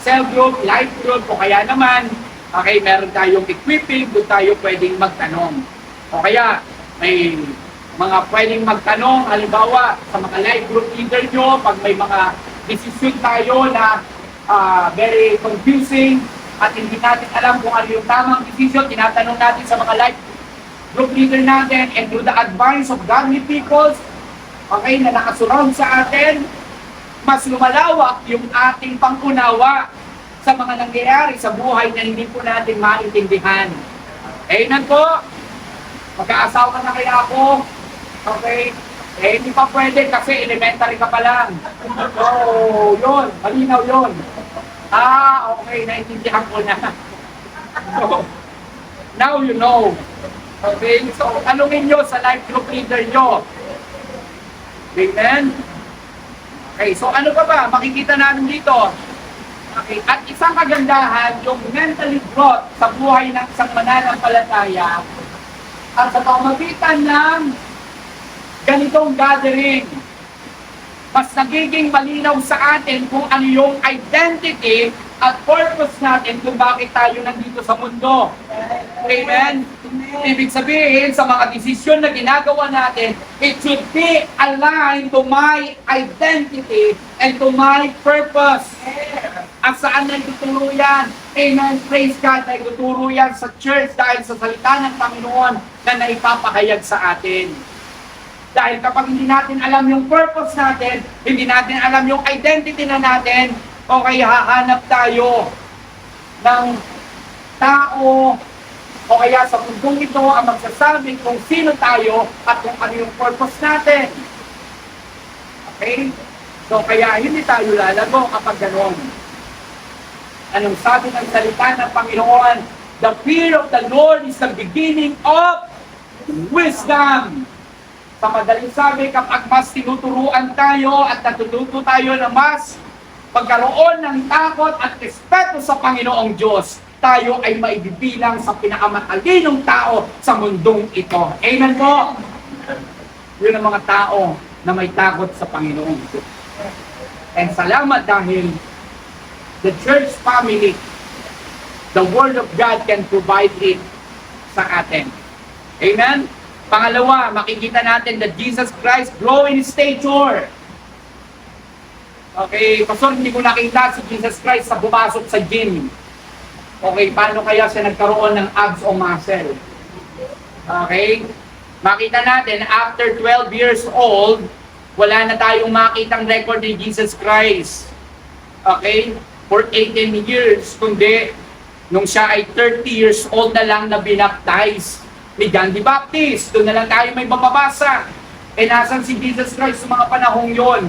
cell group, life group, o kaya naman, okay, meron tayong equipping, doon tayo pwedeng magtanong. O kaya, may mga pwedeng magtanong, halimbawa, sa mga life group leader nyo, pag may mga decision tayo na very confusing, at hindi natin alam kung ano yung tamang decision, tinatanong natin sa mga life group leader natin, and through the advice of godly people, okay, na nakasurround sa atin, mas lumalawak yung ating pangunawa sa mga nangyayari sa buhay na hindi po natin maintindihan. Amen po? Magkaasawa na kaya ako? Okay? Eh, hindi pa pwede kasi elementary ka pa lang. So, yun. Malinaw yun. Ah, okay. Naintindihan ko na. So, now you know. Okay? So, tanungin nyo sa life group leader nyo. Amen? Okay, so ano pa ba? Makikita natin dito. Okay, at isang kagandahan, yung mentally growth sa buhay ng isang mananampalataya at sa pamamagitan ng ganitong gathering, mas nagiging malinaw sa atin kung ano yung identity at purpose natin kung bakit tayo nandito sa mundo. Amen? Ibig sabihin, sa mga desisyon na ginagawa natin, it should be aligned to my identity and to my purpose. At saan nagtuturo yan? Amen. Praise God. Nagtuturo yan sa church dahil sa salita ng Panginoon na naipapahayag sa atin. Dahil kapag hindi natin alam yung purpose natin, hindi natin alam yung identity na natin, o kaya hahanap tayo ng tao o kaya sa mundong ito ang magsasabi kung sino tayo at kung ano yung purpose natin. Okay? So kaya hindi tayo lalago kapag gano'n. Anong sabi ng salita ng Panginoon? The fear of the Lord is the beginning of wisdom. Sa madaling sabi, kapag mas tinuturuan tayo at natututo tayo na mas pagkaroon ng takot at respeto sa Panginoong Diyos, tayo ay maibibilang sa pinakamatalinong tao sa mundong ito. Amen po? Yun ang mga tao na may takot sa Panginoong Diyos. And salamat dahil the church family, the Word of God can provide it sa atin. Amen? Pangalawa, makikita natin that Jesus Christ grow in stature. Okay, Pastor, hindi ko nakita si Jesus Christ sa pumasok sa gym. Okay, paano kaya siya nagkaroon ng abs o muscle? Okay, makita natin, after 12 years old, wala na tayong makitang record ni Jesus Christ. Okay, for 18 years, kundi nung siya ay 30 years old na lang na binaptize ni John the Baptist. Doon na lang tayo may mababasa. Eh, nasan si Jesus Christ sa mga panahong yon?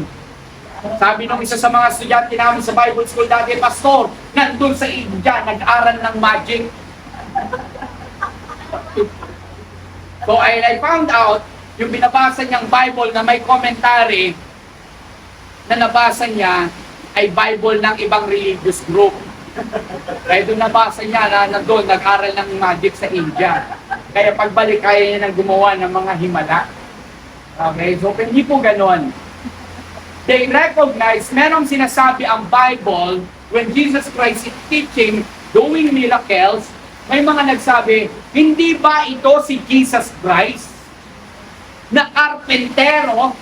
Sabi nung isa sa mga estudyante namin sa Bible School dati, Pastor, nandun sa India, nag-aral ng magic. So I found out, yung binabasa niyang Bible na may commentary, na nabasa niya, ay Bible ng ibang religious group. Kaya doon nabasa niya na nandun, nag-aral ng magic sa India. Kaya pagbalik, kaya niya nang gumawa ng mga himala. Okay, so hindi po ganon. They recognize, merong sinasabi ang Bible, when Jesus Christ is teaching, doing miracles, may mga nagsabi, hindi ba ito si Jesus Christ? Na karpentero,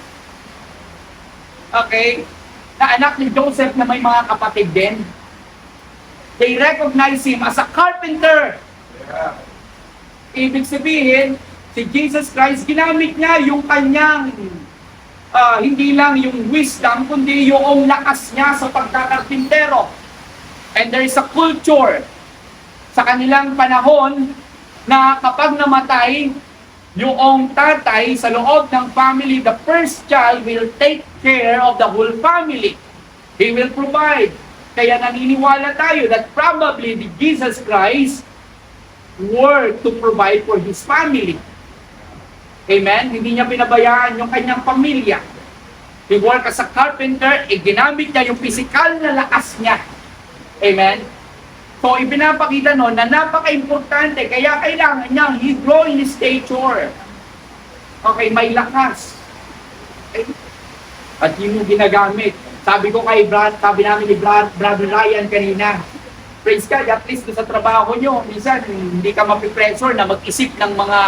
okay, na anak ni Joseph na may mga kapatid din. They recognize him as a carpenter. Ibig sabihin, si Jesus Christ, ginamit niya yung kanyang hindi lang yung wisdom, kundi yung lakas niya sa pagkakarpintero. And there is a culture sa kanilang panahon na kapag namatay yung tatay sa loob ng family, the first child will take care of the whole family. He will provide. Kaya naniniwala tayo that probably the Jesus Christ worked to provide for His family. Amen? Hindi niya pinabayaan yung kanyang pamilya. He worked as a carpenter, ginamit niya yung physical na lakas niya. Amen? So, ipinapakita nun na napaka-importante, kaya kailangan niya, he grow in stature. Okay, may lakas. Okay? At yun yung ginagamit. Sabi ko kay sabi namin ni Brother Ryan kanina, praise God, at least sa trabaho nyo, minsan hindi ka mapipressure na mag-isip ng mga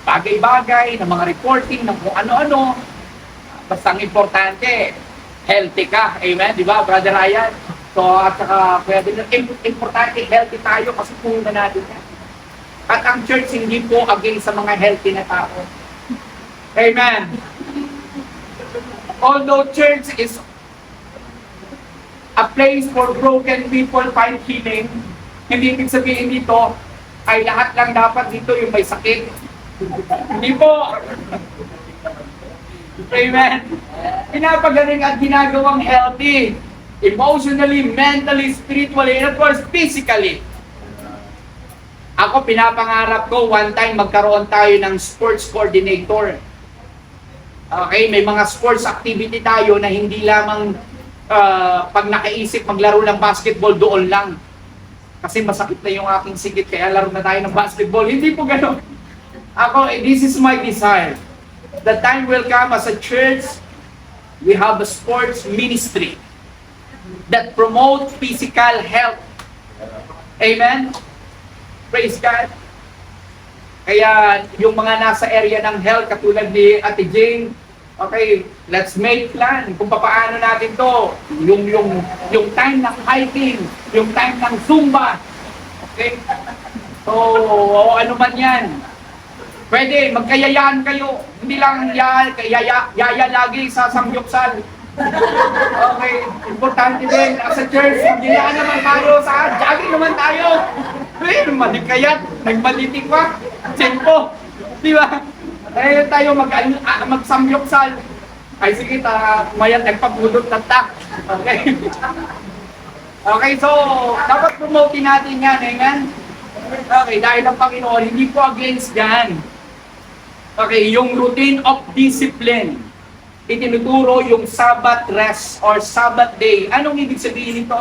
bagay-bagay, ng mga reporting, ng kung ano-ano. Basta ang importante, healthy ka. Amen? Di ba, Brother Ryan? So, at saka, importante, healthy tayo kasi puno natin yan. At ang church hindi po against sa mga healthy na tao. Amen? Although church is a place for broken people find healing, hindi ibig sabihin dito ay lahat lang dapat dito yung may sakit. Hindi po. Amen. Pinapagaling at ginagawang healthy. Emotionally, mentally, spiritually, and of course, physically. Ako, pinapangarap ko, one time magkaroon tayo ng sports coordinator. Okay, may mga sports activity tayo na hindi lamang pag nakaisip maglaro ng basketball doon lang. Kasi masakit na yung aking sigit, kaya laro na tayo ng basketball. Hindi po gano'n. Ako, this is my desire. The time will come as a church, we have a sports ministry that promote physical health. Amen? Praise God. Kaya yung mga nasa area ng health, katulad ni Ate Jane, okay, let's make plan kung paano natin to. Yung time ng hiking, yung time ng Zumba. Okay? So, ano man yan. Pwede, magkayayaan kayo. Hindi lang yaya lagi sa samgyupsal. Okay, importante din. As a church, magkayayaan naman tayo sa jogging naman tayo. Malikayat, nagmalitik pa. Simpo. Di ba? Kaya tayo magsamgyupsal. Ay sige, mayat nagpagulot ng tak. Okay. Okay, so, dapat promote natin yan. Amen? Okay, dahil ang Panginoon, hindi po against yan. Okay, yung routine of discipline. Itinuturo yung Sabbath rest or Sabbath day. Anong ibig sabihin nito?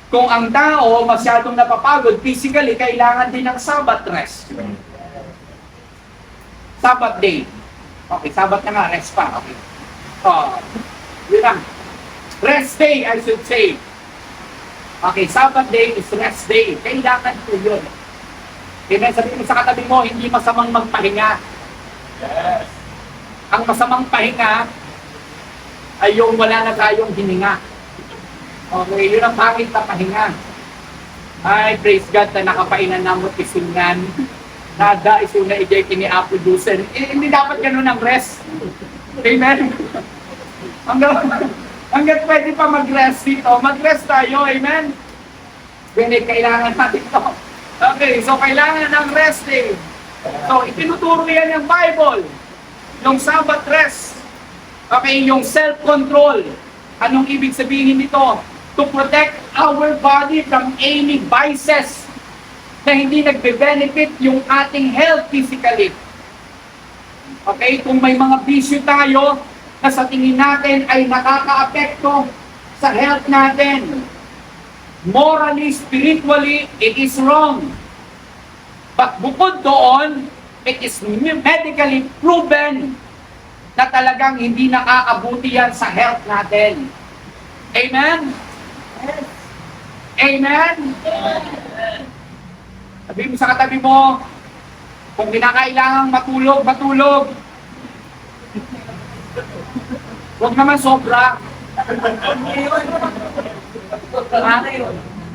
Kung ang tao masyadong napapagod physically, kailangan din ng Sabbath rest. Sabbath day. Okay, Sabbath na nga, rest pa. Okay. Yun lang. Rest day, I should say. Okay, Sabbath day is rest day. Kailangan po yun. Kaya sabihin mo sa katabi mo, hindi masamang magpahinga. Yes. Ang masamang pahinga ay yung wala na tayong hininga. Okay, yun ang pangit na pahinga. Ay, praise God na nakapainan na mo isingan. Nada isin na ijay kini Apo Dusen. Hindi dapat ganun ang rest. Amen? Hanggat pwede pa mag-rest dito, mag-rest tayo. Amen? Kailangan natin ito. Okay, so kailangan ng resting. So, itinuturo yan ng Bible. Yung Sabbath rest. Okay, yung self-control. Anong ibig sabihin nito? To protect our body from any vices na hindi nagbe-benefit yung ating health physically. Okay, kung may mga bisyo tayo na sa tingin natin ay nakaka-apekto sa health natin, morally, spiritually, it is wrong. But bukod doon, it is medically proven na talagang hindi nakakabuti yan sa health natin. Amen? Yes. Amen? Sabi mo sa katabi mo, kung kinakailangang matulog, matulog. Huwag naman sobra.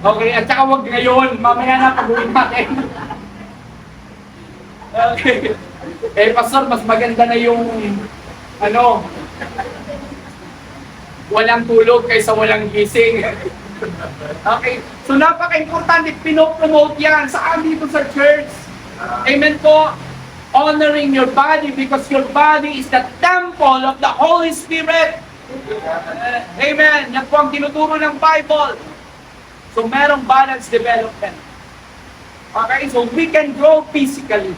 Okay, at saka huwag ngayon. Mamaya na pag-uwi natin. Okay. Eh, Pastor, mas maganda na yung walang tulog kaysa walang gising. Okay. So, napaka-importante, pinopromote yan saan dito sa church. Amen po. Honoring your body because your body is the temple of the Holy Spirit. Amen. Yan po ang tinuturo ng Bible. So, merong balanced development. Okay, so we can grow physically.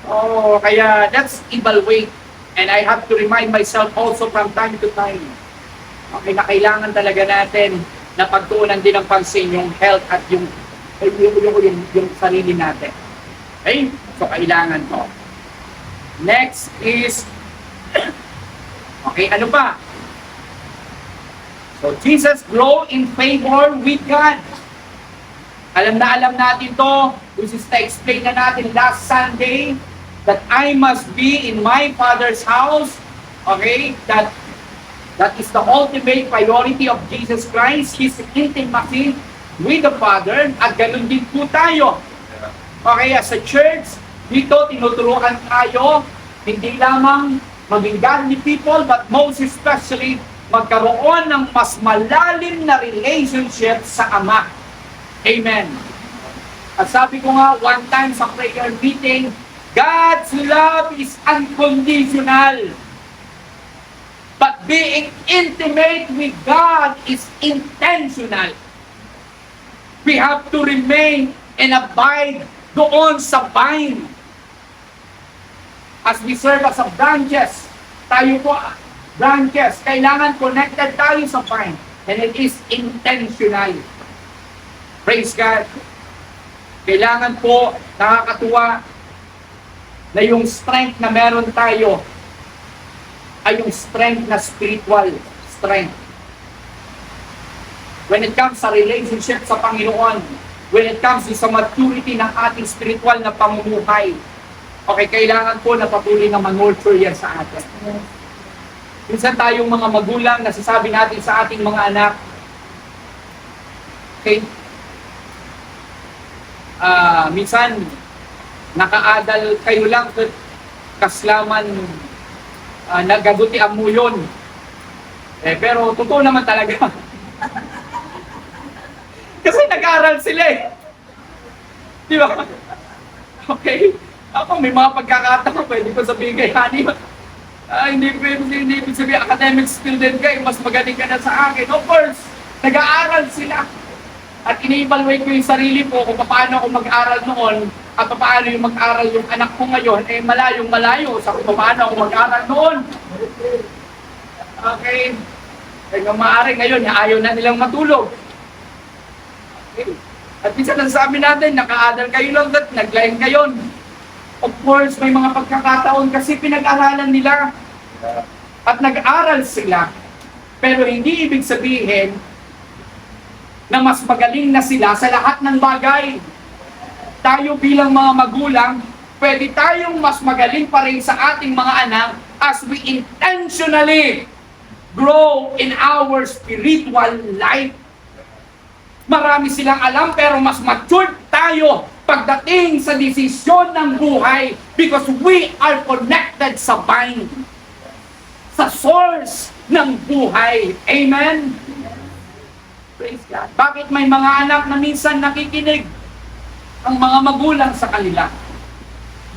Oh, kaya let's evaluate. And I have to remind myself also from time to time. Okay, na kailangan talaga natin na pagtuunan din ng pansin yung health at yung sarili natin. Okay? So, kailangan to. Next is, okay, ano pa? So, Jesus grow in favor with God. Alam natin to. This is na-explain na natin last Sunday that I must be in my Father's house. Okay? That is the ultimate priority of Jesus Christ. His intimacy with the Father. At ganun din po tayo. Okay, as a church, dito tinuturuan tayo hindi lamang maging godly people, but most especially magkaroon ng mas malalim na relationship sa Ama. Amen. At sabi ko nga, one time sa prayer meeting, God's love is unconditional. But being intimate with God is intentional. We have to remain and abide doon sa vine. As we serve as a branches, tayo po, branches, kailangan connected tayo sa vine. And it is intentional. Praise God. Kailangan po, nakakatuwa, na yung strength na meron tayo ay yung strength na spiritual strength. When it comes sa relationship sa Panginoon, when it comes sa maturity ng ating spiritual na pamumuhay, okay, kailangan po na patuloy na manurture yan sa atin. Minsan tayong mga magulang, nasasabi natin sa ating mga anak, okay, minsan, nakaadal kayo lang kaslaman nagagutian mo yun. Pero totoo naman talaga. Kasi nag-aaral sila eh. Di ba? Okay? Ako may mga pagkakataon, pwede ko sabihin kay Honey, hindi ibig sabihin academic student ka, mas magaling ka na sa akin. Of course, nag-aaral sila. At ini-evaluate ko yung sarili ko kung paano ako mag-aral noon at paano yung mag-aral yung anak ko ngayon, malayong-malayo sa kung paano ako mag-aral noon. Okay. Kaya maaari ngayon, ayaw na nilang matulog. Okay. At minsan nasasabi natin, naka-adal kayo lang at nag-line kayo. Of course, may mga pagkakataon kasi pinag-aralan nila at nag-aral sila. Pero hindi ibig sabihin na mas magaling na sila sa lahat ng bagay. Tayo bilang mga magulang, pwede tayong mas magaling pa rin sa ating mga anak as we intentionally grow in our spiritual life. Marami silang alam pero mas mature tayo pagdating sa desisyon ng buhay because we are connected sa vine, sa source ng buhay. Amen? Praise God. Bakit may mga anak na minsan nakikinig ang mga magulang sa kanila?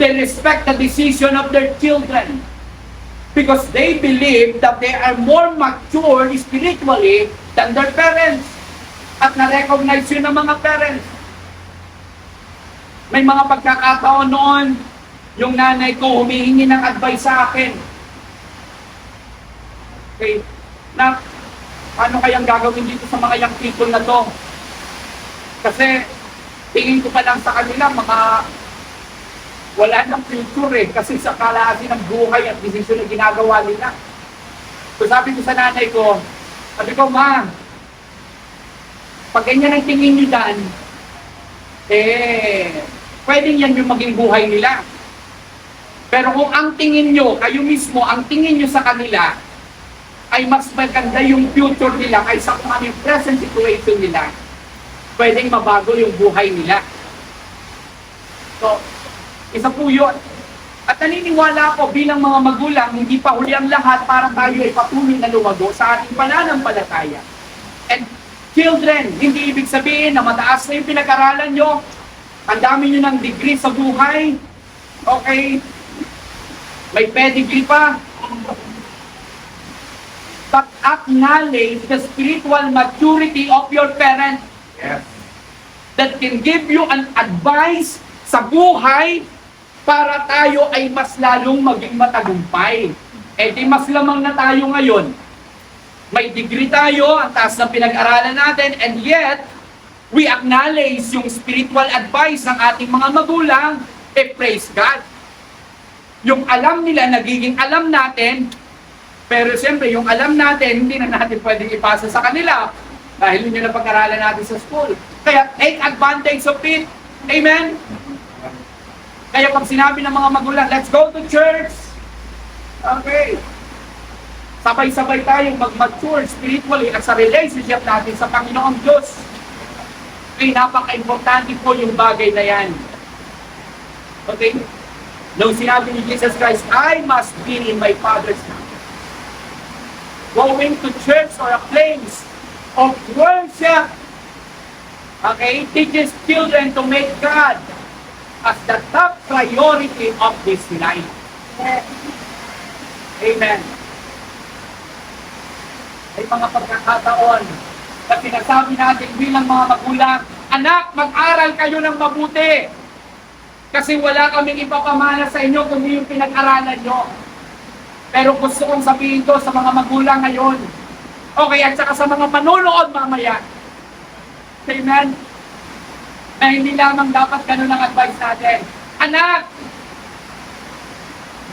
They respect the decision of their children because they believe that they are more mature spiritually than their parents. At na-recognize yun ng mga parents. May mga pagkakataon noon, yung nanay ko humihingi ng advice sa akin. Okay, na ano kayang gagawin dito sa mga young people na to? Kasi tingin ko pa lang sa kanila, wala nang future eh. Kasi sa kalahati ng buhay at desisyon na ginagawa nila. So sabi ko sa nanay ko, ma, pag ganyan ang tingin nyo dyan, pwedeng yan yung maging buhay nila. Pero kung ang tingin nyo, kayo mismo, ang tingin nyo sa kanila, ay mas maganda yung future nila kaysa kung ano yung present situation nila, pwedeng mabago yung buhay nila. So, isa po yun. At naniniwala ako bilang mga magulang, hindi pa huli ang lahat para tayo ay patuloy na lumago sa ating pananampalataya. And children, hindi ibig sabihin na mataas na yung pinag-aralan nyo, ang dami nyo ng degree sa buhay, okay, may pedigree pa, but acknowledge the spiritual maturity of your parents. Yes. That can give you an advice sa buhay para tayo ay mas lalong maging matagumpay. Di mas lamang na tayo ngayon. May degree tayo, ang taas ng pinag-aralan natin, and yet, we acknowledge yung spiritual advice ng ating mga magulang, praise God. Yung alam nila, nagiging alam natin, pero siyempre, yung alam natin, hindi na natin pwedeng ipasa sa kanila dahil yun yung napag-aralan natin sa school. Kaya, take advantage of it. Amen? Kaya pag sinabi ng mga magulang, let's go to church. Okay. Sabay-sabay tayong mag-mature spiritually at sa relationship natin sa Panginoong Diyos. Okay, napaka-importante po yung bagay na yan. Okay? Nung sinabi ni Jesus Christ, I must be in my Father's house. Going to church or a place of worship, okay, teaches children to make God as the top priority of this life. Amen. May mga pagkakataon na sinasabi natin bilang mga magulang, anak, mag-aral kayo ng mabuti. Kasi wala kaming ipapamana sa inyo kung yung pinag-aralan nyo. Pero gusto kong sabihin to sa mga magulang ngayon. Okay, at saka sa mga manunood mamaya. Amen? Na hindi lamang dapat ganun ang advice natin. Anak,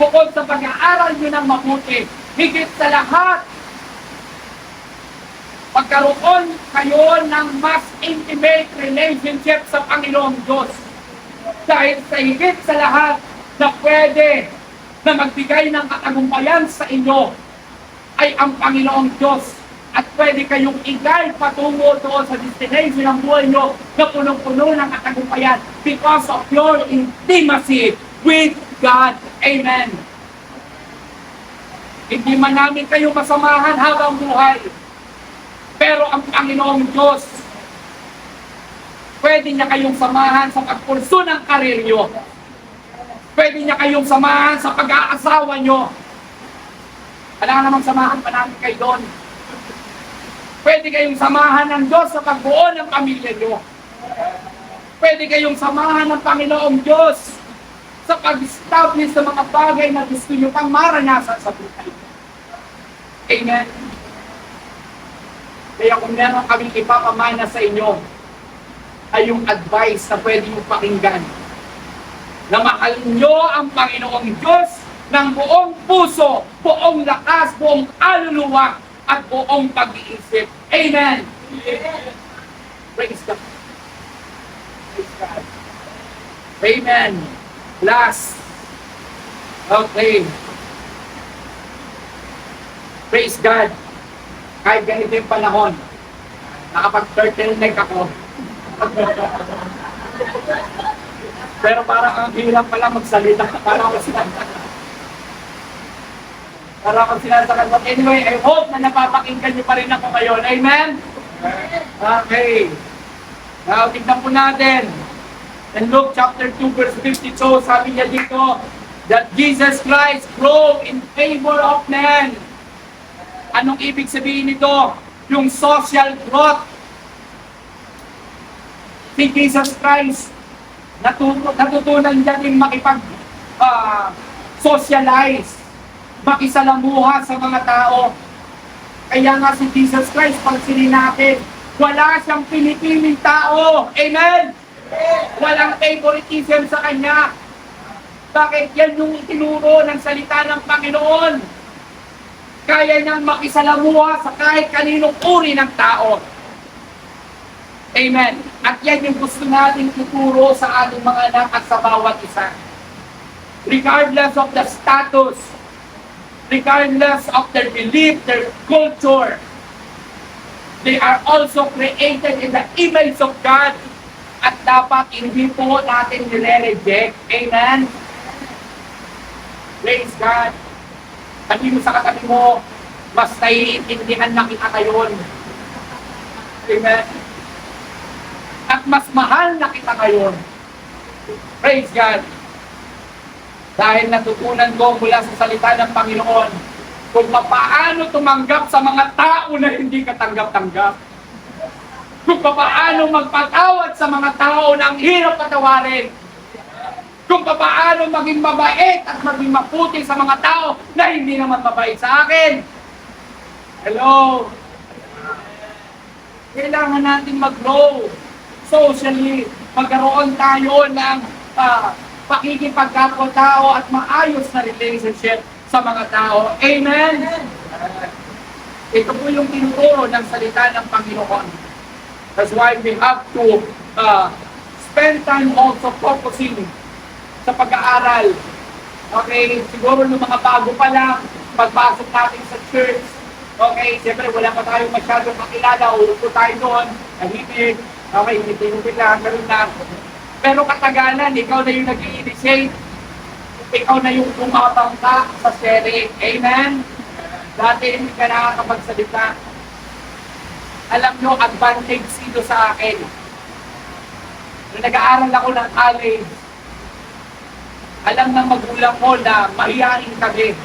bukod sa pag-aaral nyo ng mabuti, higit sa lahat, pagkaroon kayo ng mas intimate relationship sa Panginoong Diyos. Dahil sa higit sa lahat na pwede na magbigay ng katagumpayan sa inyo ay ang Panginoong Diyos. At pwede kayong i-guide patungo doon sa destination ng buhay nyo na punong-puno ng katagumpayan because of your intimacy with God. Amen. Hindi man namin kayo masamahan habang buhay. Pero ang Panginoong Diyos, pwede niya kayong samahan sa pagpurso ng karir nyo. Pwede niya kayong samahan sa pag-aasawa nyo. Wala namang samahan pa namin kayo doon. Pwede kayong samahan ng Diyos sa pagbuo ng pamilya nyo. Pwede kayong samahan ng Panginoong Diyos sa pag-establish sa mga bagay na gusto nyo pang maranasan sa buhay. Amen. Kaya kung meron kaming ipapamana sa inyo, ay yung advice na pwede nyo pakinggan. Na mahalin nyo ang Panginoong Diyos ng buong puso, buong lakas, buong aluluwa, at buong pag-iisip. Amen! Praise God. Praise God. Amen. Last. Okay. Praise God. Kahit ganito yung panahon, nakapag-turtleneck ako. Pero parang ang hirap pala magsalita. Parang akong sinasakan. But anyway, I hope na napapakinggan niyo pa rin ako ngayon. Amen? Okay. Now, tignan po natin. In Luke chapter 2 verse 52, sabi niya dito, that Jesus Christ grew in favor of men. Anong ibig sabihin nito? Yung social growth. Si Jesus Christ, natutunan niya din makipag-socialize, makisalamuha sa mga tao. Kaya nga si Jesus Christ, pansinin natin, wala siyang pinipiling tao. Amen? Walang favoritism sa kanya. Bakit? Yan yung itinuro ng salita ng Panginoon. Kaya niyang makisalamuha sa kahit kaninong uri ng tao. Amen. At yan yung gusto natin tuturo sa ating mga anak at sa bawat isa. Regardless of the status, regardless of their belief, their culture, they are also created in the image of God. At dapat hindi po natin nire-reject. Amen? Praise God. Sabi mo sa katabi mo, mas naiintindihan na kita ngayon. Amen? At mas mahal na kita ngayon. Praise God. Dahil natutunan ko mula sa salita ng Panginoon kung paano tumanggap sa mga tao na hindi katanggap-tanggap. Kung paano magpatawad sa mga tao na ang hirap patawarin. Kung paano maging mabait at maging maputi sa mga tao na hindi naman mabait sa akin. Hello? Kailangan natin mag-grow socially. Magkaroon tayo ng pakikipagkapwa-tao at maayos na relationship sa mga tao. Amen? Ito po yung tinuturo ng salita ng Panginoon. That's why we have to spend time also focusing sa pag-aaral. Okay, siguro ng mga bago pa lang, pagpasok natin sa church, okay, siyempre wala pa tayong masyadong makilala, upo tayo doon, nahimik, okay, hindi lang, ganun lang. Pero katagalan, ikaw na yung nag-i-initiate, ikaw na yung pumapangka sa sharing. Amen? Dati hindi ka nakakapagsalita. Alam nyo, advantage ito sa akin. Nung nag-aaral ako ng college, alam ng magulang ko na mahihain kami.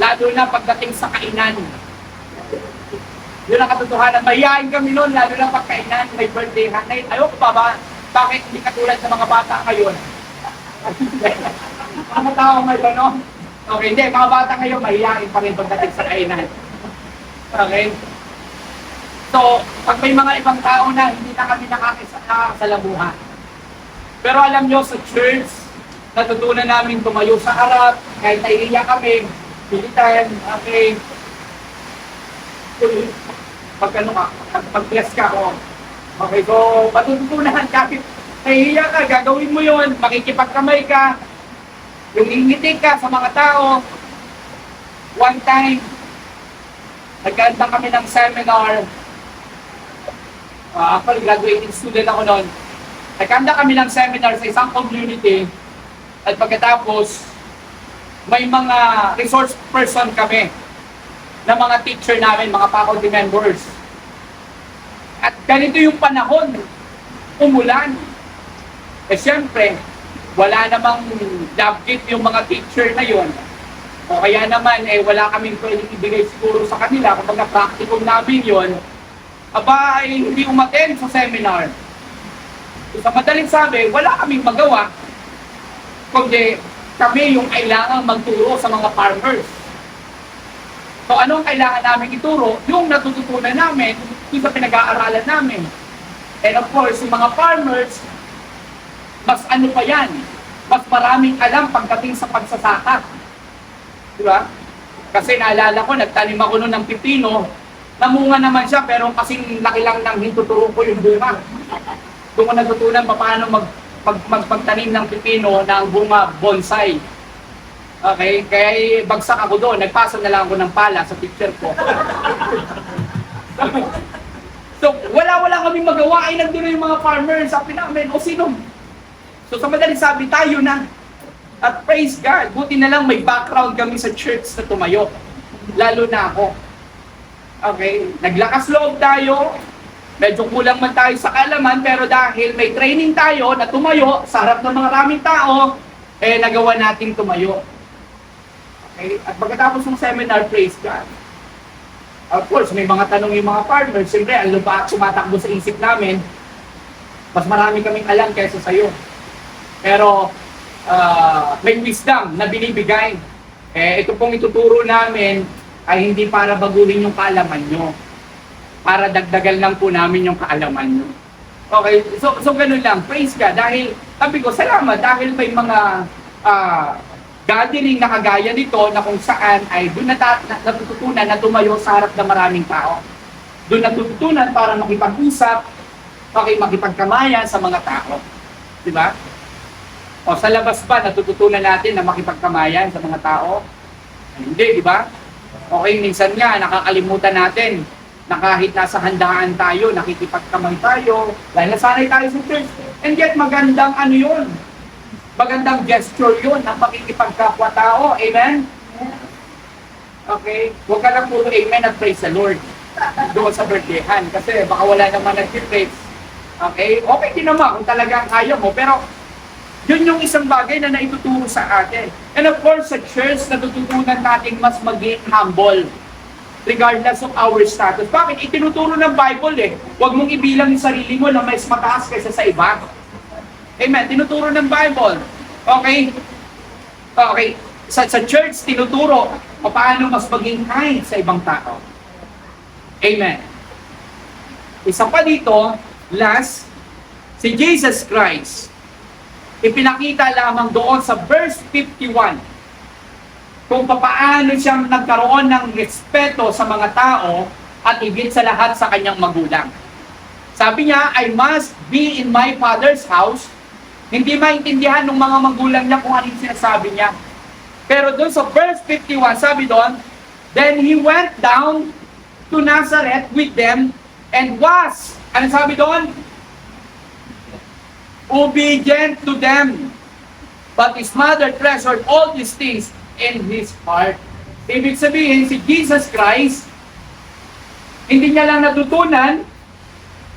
Lalo na pagdating sa kainan. Yun ang katotohanan. Mahihain kami noon, lalo na pagkainan, may birthday. Ayoko ba? Bakit hindi katulad sa mga bata ngayon? Mga tao ngayon, no? Okay, hindi. Mga bata ngayon, mahihain pa rin pagdating sa kainan. Okay? So, pag may mga ibang tao na, hindi na kami nakakasalamuhan. Pero alam nyo, sa church, natutunan namin tumayo sa harap, kahit naiiyak kami, pilitan, okay. Pag-bless ka, oh. Okay, so, matutunan kahit naiiyak ka, gagawin mo yun, makikipagkamay ka, yung ingiti ka sa mga tao. One time, nagkanta kami ng seminar. Actually, graduating student ako noon. Nagkanta kami ng seminar sa isang community. At pagkatapos, may mga resource person kami na mga teacher namin, mga faculty members. At ganito yung panahon, umulan. Eh siyempre, wala namang love gift yung mga teacher na yon. O kaya naman, wala kaming pwedeng ibigay siguro sa kanila. Kung practicum namin yon, aba ay hindi umattend sa seminar. So, sa madaling sabi, wala kaming magawa kundi kami yung kailangang magturo sa mga farmers. So ano ang kailangan namin ituro? Yung natututunan namin, yung sa pinag-aaralan namin. And of course, yung mga farmers, mas ano pa yan, mas maraming alam pagdating sa pagsasaka. Di ba? Kasi naalala ko, nagtanim ako noon ng pipino, namunga naman siya, pero kasing laki lang ng hintuturo ko yung bunga. Doon ko natutunan paano magtanim ng pipino ng bunga bonsai. Okay? Kaya bagsak ako doon. Nagpasa na lang ako ng pala sa picture ko. So, wala kami magawa. Ay, nandun na yung mga farmers. Sabi namin, o sino? So, sa madaling sabi, tayo na. At praise God, buti na lang may background kami sa church na tumayo. Lalo na ako. Okay? Naglakas loob tayo. Medyo kulang man tayo sa kaalaman, pero dahil may training tayo na tumayo sa harap ng mga raming tao, nagawa nating tumayo. Okay? At pagkatapos ng seminar, praise God. Of course, may mga tanong yung mga farmers. Siyempre, ang lupa at sumatakbo sa isip namin, mas marami kaming alam kaysa sa'yo. Pero, may wisdom na binibigay. Ito pong ituturo namin ay hindi para baguhin yung kaalaman nyo. Para dagdagan lang po namin yung kaalaman nyo. Okay, so ganun lang. Praise God. Dahil, sabi ko, salamat dahil may mga gathering na kagaya nito na kung saan ay doon natututunan na tumayo sa harap ng maraming tao. Doon natututunan para makipag-usap, makipagkamayan sa mga tao. Diba? O sa labas ba, natututunan natin na makipagkamayan sa mga tao? Hindi, di ba? Okay, minsan nga, nakakalimutan natin na kahit nasa handaan tayo, nakikipagkamay tayo, dahil nasanay tayo sa church. And yet, magandang ano yun? Magandang gesture yun ng makikipagkapwa tao. Amen? Okay? Huwag ka lang puro amen at praise the Lord doon sa birthdayhan. Kasi baka wala naman nag-praise. Okay? Okay din naman kung talagang kaya mo. Pero, yun yung isang bagay na naituturo sa atin. And of course, sa church, natututunan natin mas maging humble regardless of our status. Bakit? Itinuturo ng Bible Huwag mong ibilang yung sarili mo na mas mataas kaysa sa iba. Amen. Tinuturo ng Bible. Okay? Okay. Sa church, tinuturo paano mas maging kind sa ibang tao. Amen. Isa pa dito, last, si Jesus Christ, ipinakita lamang doon sa verse 51 kung paano siyang nagkaroon ng respeto sa mga tao at higit sa lahat sa kanyang magulang. Sabi niya, I must be in my Father's house. Hindi maintindihan ng mga magulang niya kung anong sinasabi niya. Pero doon sa verse 51, sabi doon, then he went down to Nazareth with them and was, ano sabi doon? Obedient to them. But his mother treasured all these things in his heart. Ibig sabihin, si Jesus Christ, hindi niya lang natutunan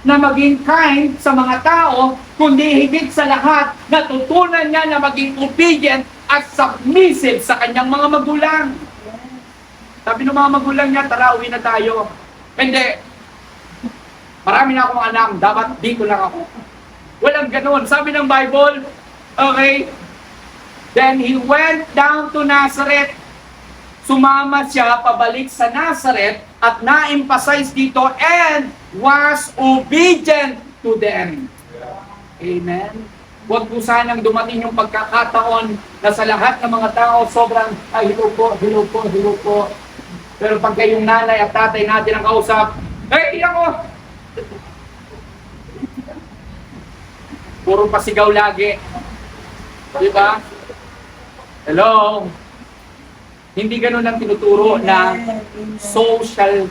na maging kind sa mga tao, kundi higit sa lahat, natutunan niya na maging obedient at submissive sa kanyang mga magulang. Sabi ng mga magulang niya, tara, uwi na tayo. Hindi. Marami na akong anak, dapat dito lang ako. Walang ganun. Sabi ng Bible, okay, then he went down to Nazareth. Sumama siya pabalik sa Nazareth at na-emphasize dito and was obedient to them. Amen. Huwag po sanang dumating yung pagkakataon na sa lahat ng mga tao sobrang, ay, hello po, hello po, hello po. Pero pag kayong nanay at tatay natin ang kausap, hey, ako! Puro pasigaw lagi. Di ba? Hello? Hindi ganun ang tinuturo na social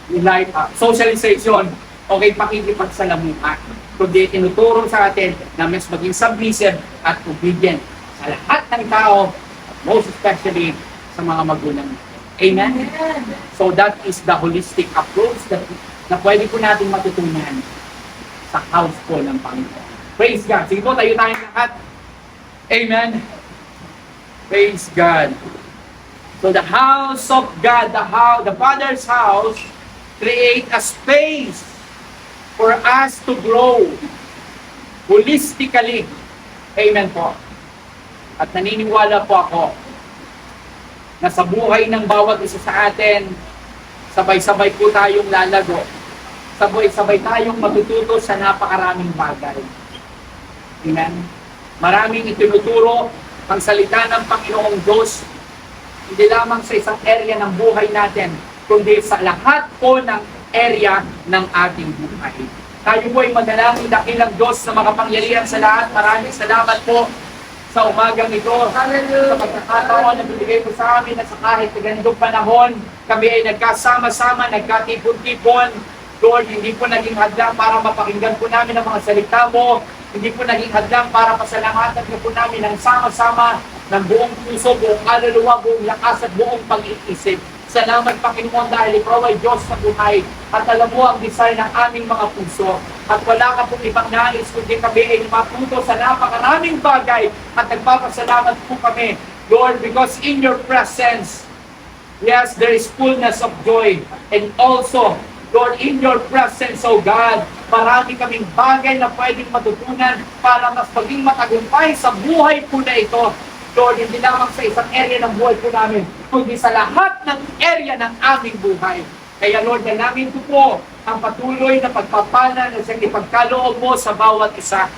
life, socialization. Okay, pakikipagsalamuhan. Kundi tinuturo sa atin na mas maging submissive at obedient sa lahat ng tao, most especially sa mga magulang. Amen? So that is the holistic approach na pwede po natin matutunan sa house po ng Panginoon. Praise God. Sige po, tayo tayong lahat. Amen? Praise God. So the house of God, the Father's house, create a space for us to grow holistically. Amen po. At naniniwala po ako na sa buhay ng bawat isa sa atin, sabay-sabay po tayong lalago. Sabay-sabay tayong matututo sa napakaraming bagay. Amen? Maraming itinuturo ang salita ng Panginoong Diyos, hindi lamang sa isang area ng buhay natin, kundi sa lahat po ng area ng ating buhay. Tayo po ay manalangin, dakilang Diyos na makapangyarihan sa lahat. Maraming salamat po sa umagang ito. Sa pagkakataon na binigay po sa amin na sa kahit na ganitong panahon, kami ay nagkasama-sama, nagkatipon-tipon. Lord, hindi po naging hadlang para mapakinggan po namin ang mga salita mo. Hindi po naging hadlang para pasalamatan po namin ng sama-sama ng buong puso, buong kaluluwa, buong lakas at buong pag-iisip. Salamat, Panginoon, dahil ikaw ay Diyos sa buhay at alam mo ang design ng aming mga puso. At wala ka pong ibang nais kundi kami ay matuto sa napakaraming bagay at nagpapasalamat po kami, Lord, because in your presence, yes, there is fullness of joy. And also, Lord, in your presence, oh God, marami kaming bagay na pwedeng matutunan para mas maging matagumpay sa buhay po na ito. Lord, hindi lamang sa isang area ng buhay po namin, kundi sa lahat ng area ng aming buhay. Kaya Lord, dalangin ko po ang patuloy na pagpapala na siyang ipagkaloob mo sa bawat isa.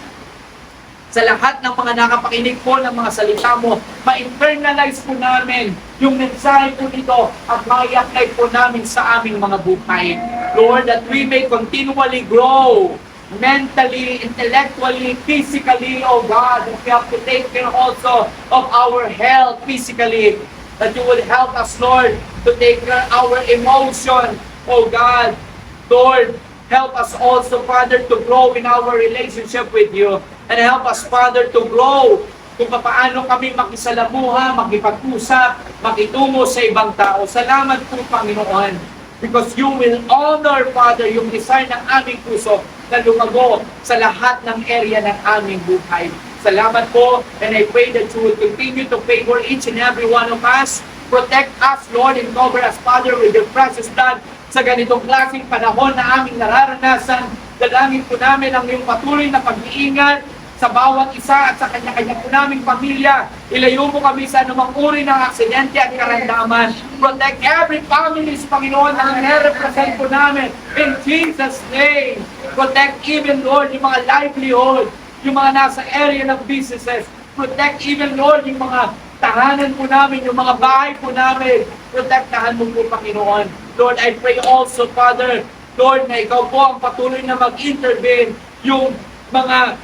Sa lahat ng mga nakapakinig po ng mga salita mo, ma-internalize po namin yung mensahe po nito at ma-i-apply po namin sa aming mga buhay. Lord, that we may continually grow mentally, intellectually, physically, oh God, that we have to take care also of our health physically, that you will help us, Lord, to take care of our emotion, oh God. Lord, help us also, Father, to grow in our relationship with you. And help us, Father, to grow kung paano kami makisalamuha, makipag-usap, makitungo sa ibang tao. Salamat po, Panginoon, because you will honor, Father, yung design ng aming puso na lumago sa lahat ng area ng aming buhay. Salamat po, and I pray that you will continue to favor each and every one of us. Protect us, Lord, and cover us, Father, with your precious blood sa ganitong klaseng panahon na aming nararanasan. Dalangin po namin ang iyong patuloy na pag-iingat sa bawat isa at sa kanya-kanya po naming pamilya. Ilayo mo kami sa anumang uri ng aksidente at karamdaman. Protect every family, Panginoon, na nare-represent po namin. In Jesus' name. Protect even, Lord, yung mga livelihood, yung mga nasa area ng businesses. Protect even, Lord, yung mga tahanan po namin, yung mga bahay po namin. Protektahan mo po, Panginoon. Lord, I pray also, Father, Lord, na ikaw po ang patuloy na mag-intervene yung mga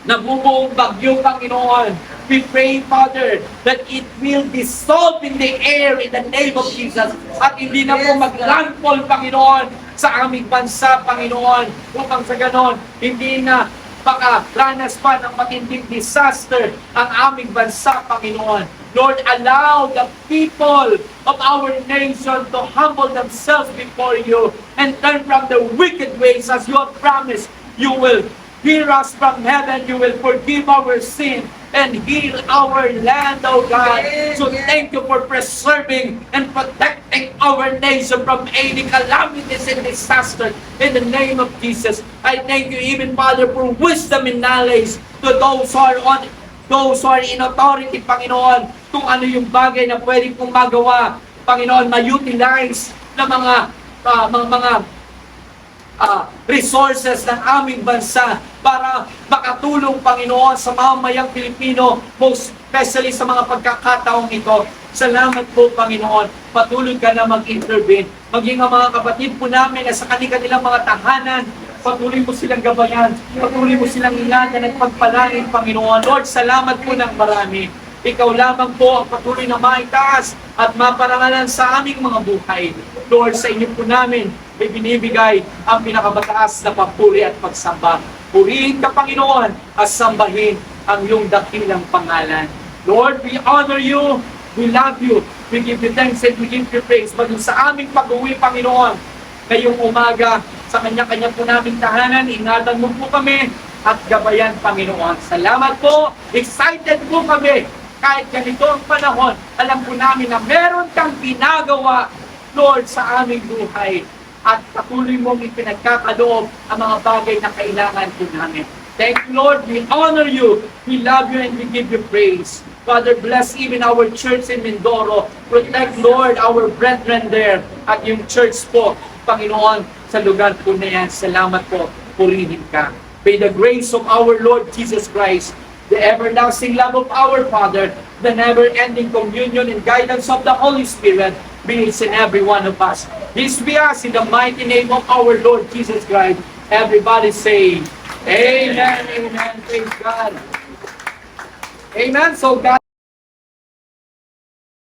nabubuong bagyo, Panginoon. We pray, Father, that it will dissolve in the air in the name of Jesus. At hindi na po mag-landfall, Panginoon, sa aming bansa, Panginoon. Upang sa ganon, hindi na baka ranas pa ng matinding disaster ang aming bansa, Panginoon. Lord, allow the people of our nation to humble themselves before you and turn from the wicked ways as you have promised you will hear us from heaven. You will forgive our sin and heal our land, oh God. So thank you for preserving and protecting our nation from any calamities and disaster. In the name of Jesus, I thank you even, Father, for wisdom and knowledge to those who are in authority, Panginoon, kung ano yung bagay na pwede kong magawa, Panginoon, ma-utilize ng mga resources ng aming bansa para makatulong, Panginoon, sa mamamayang Pilipino, most especially sa mga pagkakataong ito. Salamat po, Panginoon. Patuloy ka na mag-intervene. Maging ang mga kapatid po namin na sa kanilang mga tahanan, patuloy mo silang gabayan, patuloy mo silang ingatan at pagpalain, Panginoon. Lord, salamat po ng marami. Ikaw lamang po ang patuloy na maitaas at maparangalan sa aming mga buhay. Lord, sa inyo po namin ibinibigay ang pinakamataas na papuri at pagsamba. Purihin ka, Panginoon, at sambahin ang iyong dakilang pangalan. Lord, we honor you, we love you, we give you thanks and we give you praise. Maging sa aming pag-uwi, Panginoon, ngayong umaga, sa kanya-kanya po naming tahanan, ingatan mo po kami at gabayan, Panginoon. Salamat po, excited po kami. Kahit ganito ang panahon, alam po namin na meron kang ginagawa, Lord, sa aming buhay. At patuloy mong ipinagkakaloob ang mga bagay na kailangan po namin. Thank you, Lord. We honor you. We love you and we give you praise. Father, bless even our church in Mindoro. Protect, Lord, our brethren there at yung church po, Panginoon, sa lugar po na yan. Salamat po. Purihin ka. May the grace of our Lord Jesus Christ, the everlasting love of our Father, the never-ending communion and guidance of the Holy Spirit be each and every one of us. This be us in the mighty name of our Lord Jesus Christ. Everybody say, Amen, Amen, praise God. Amen. So God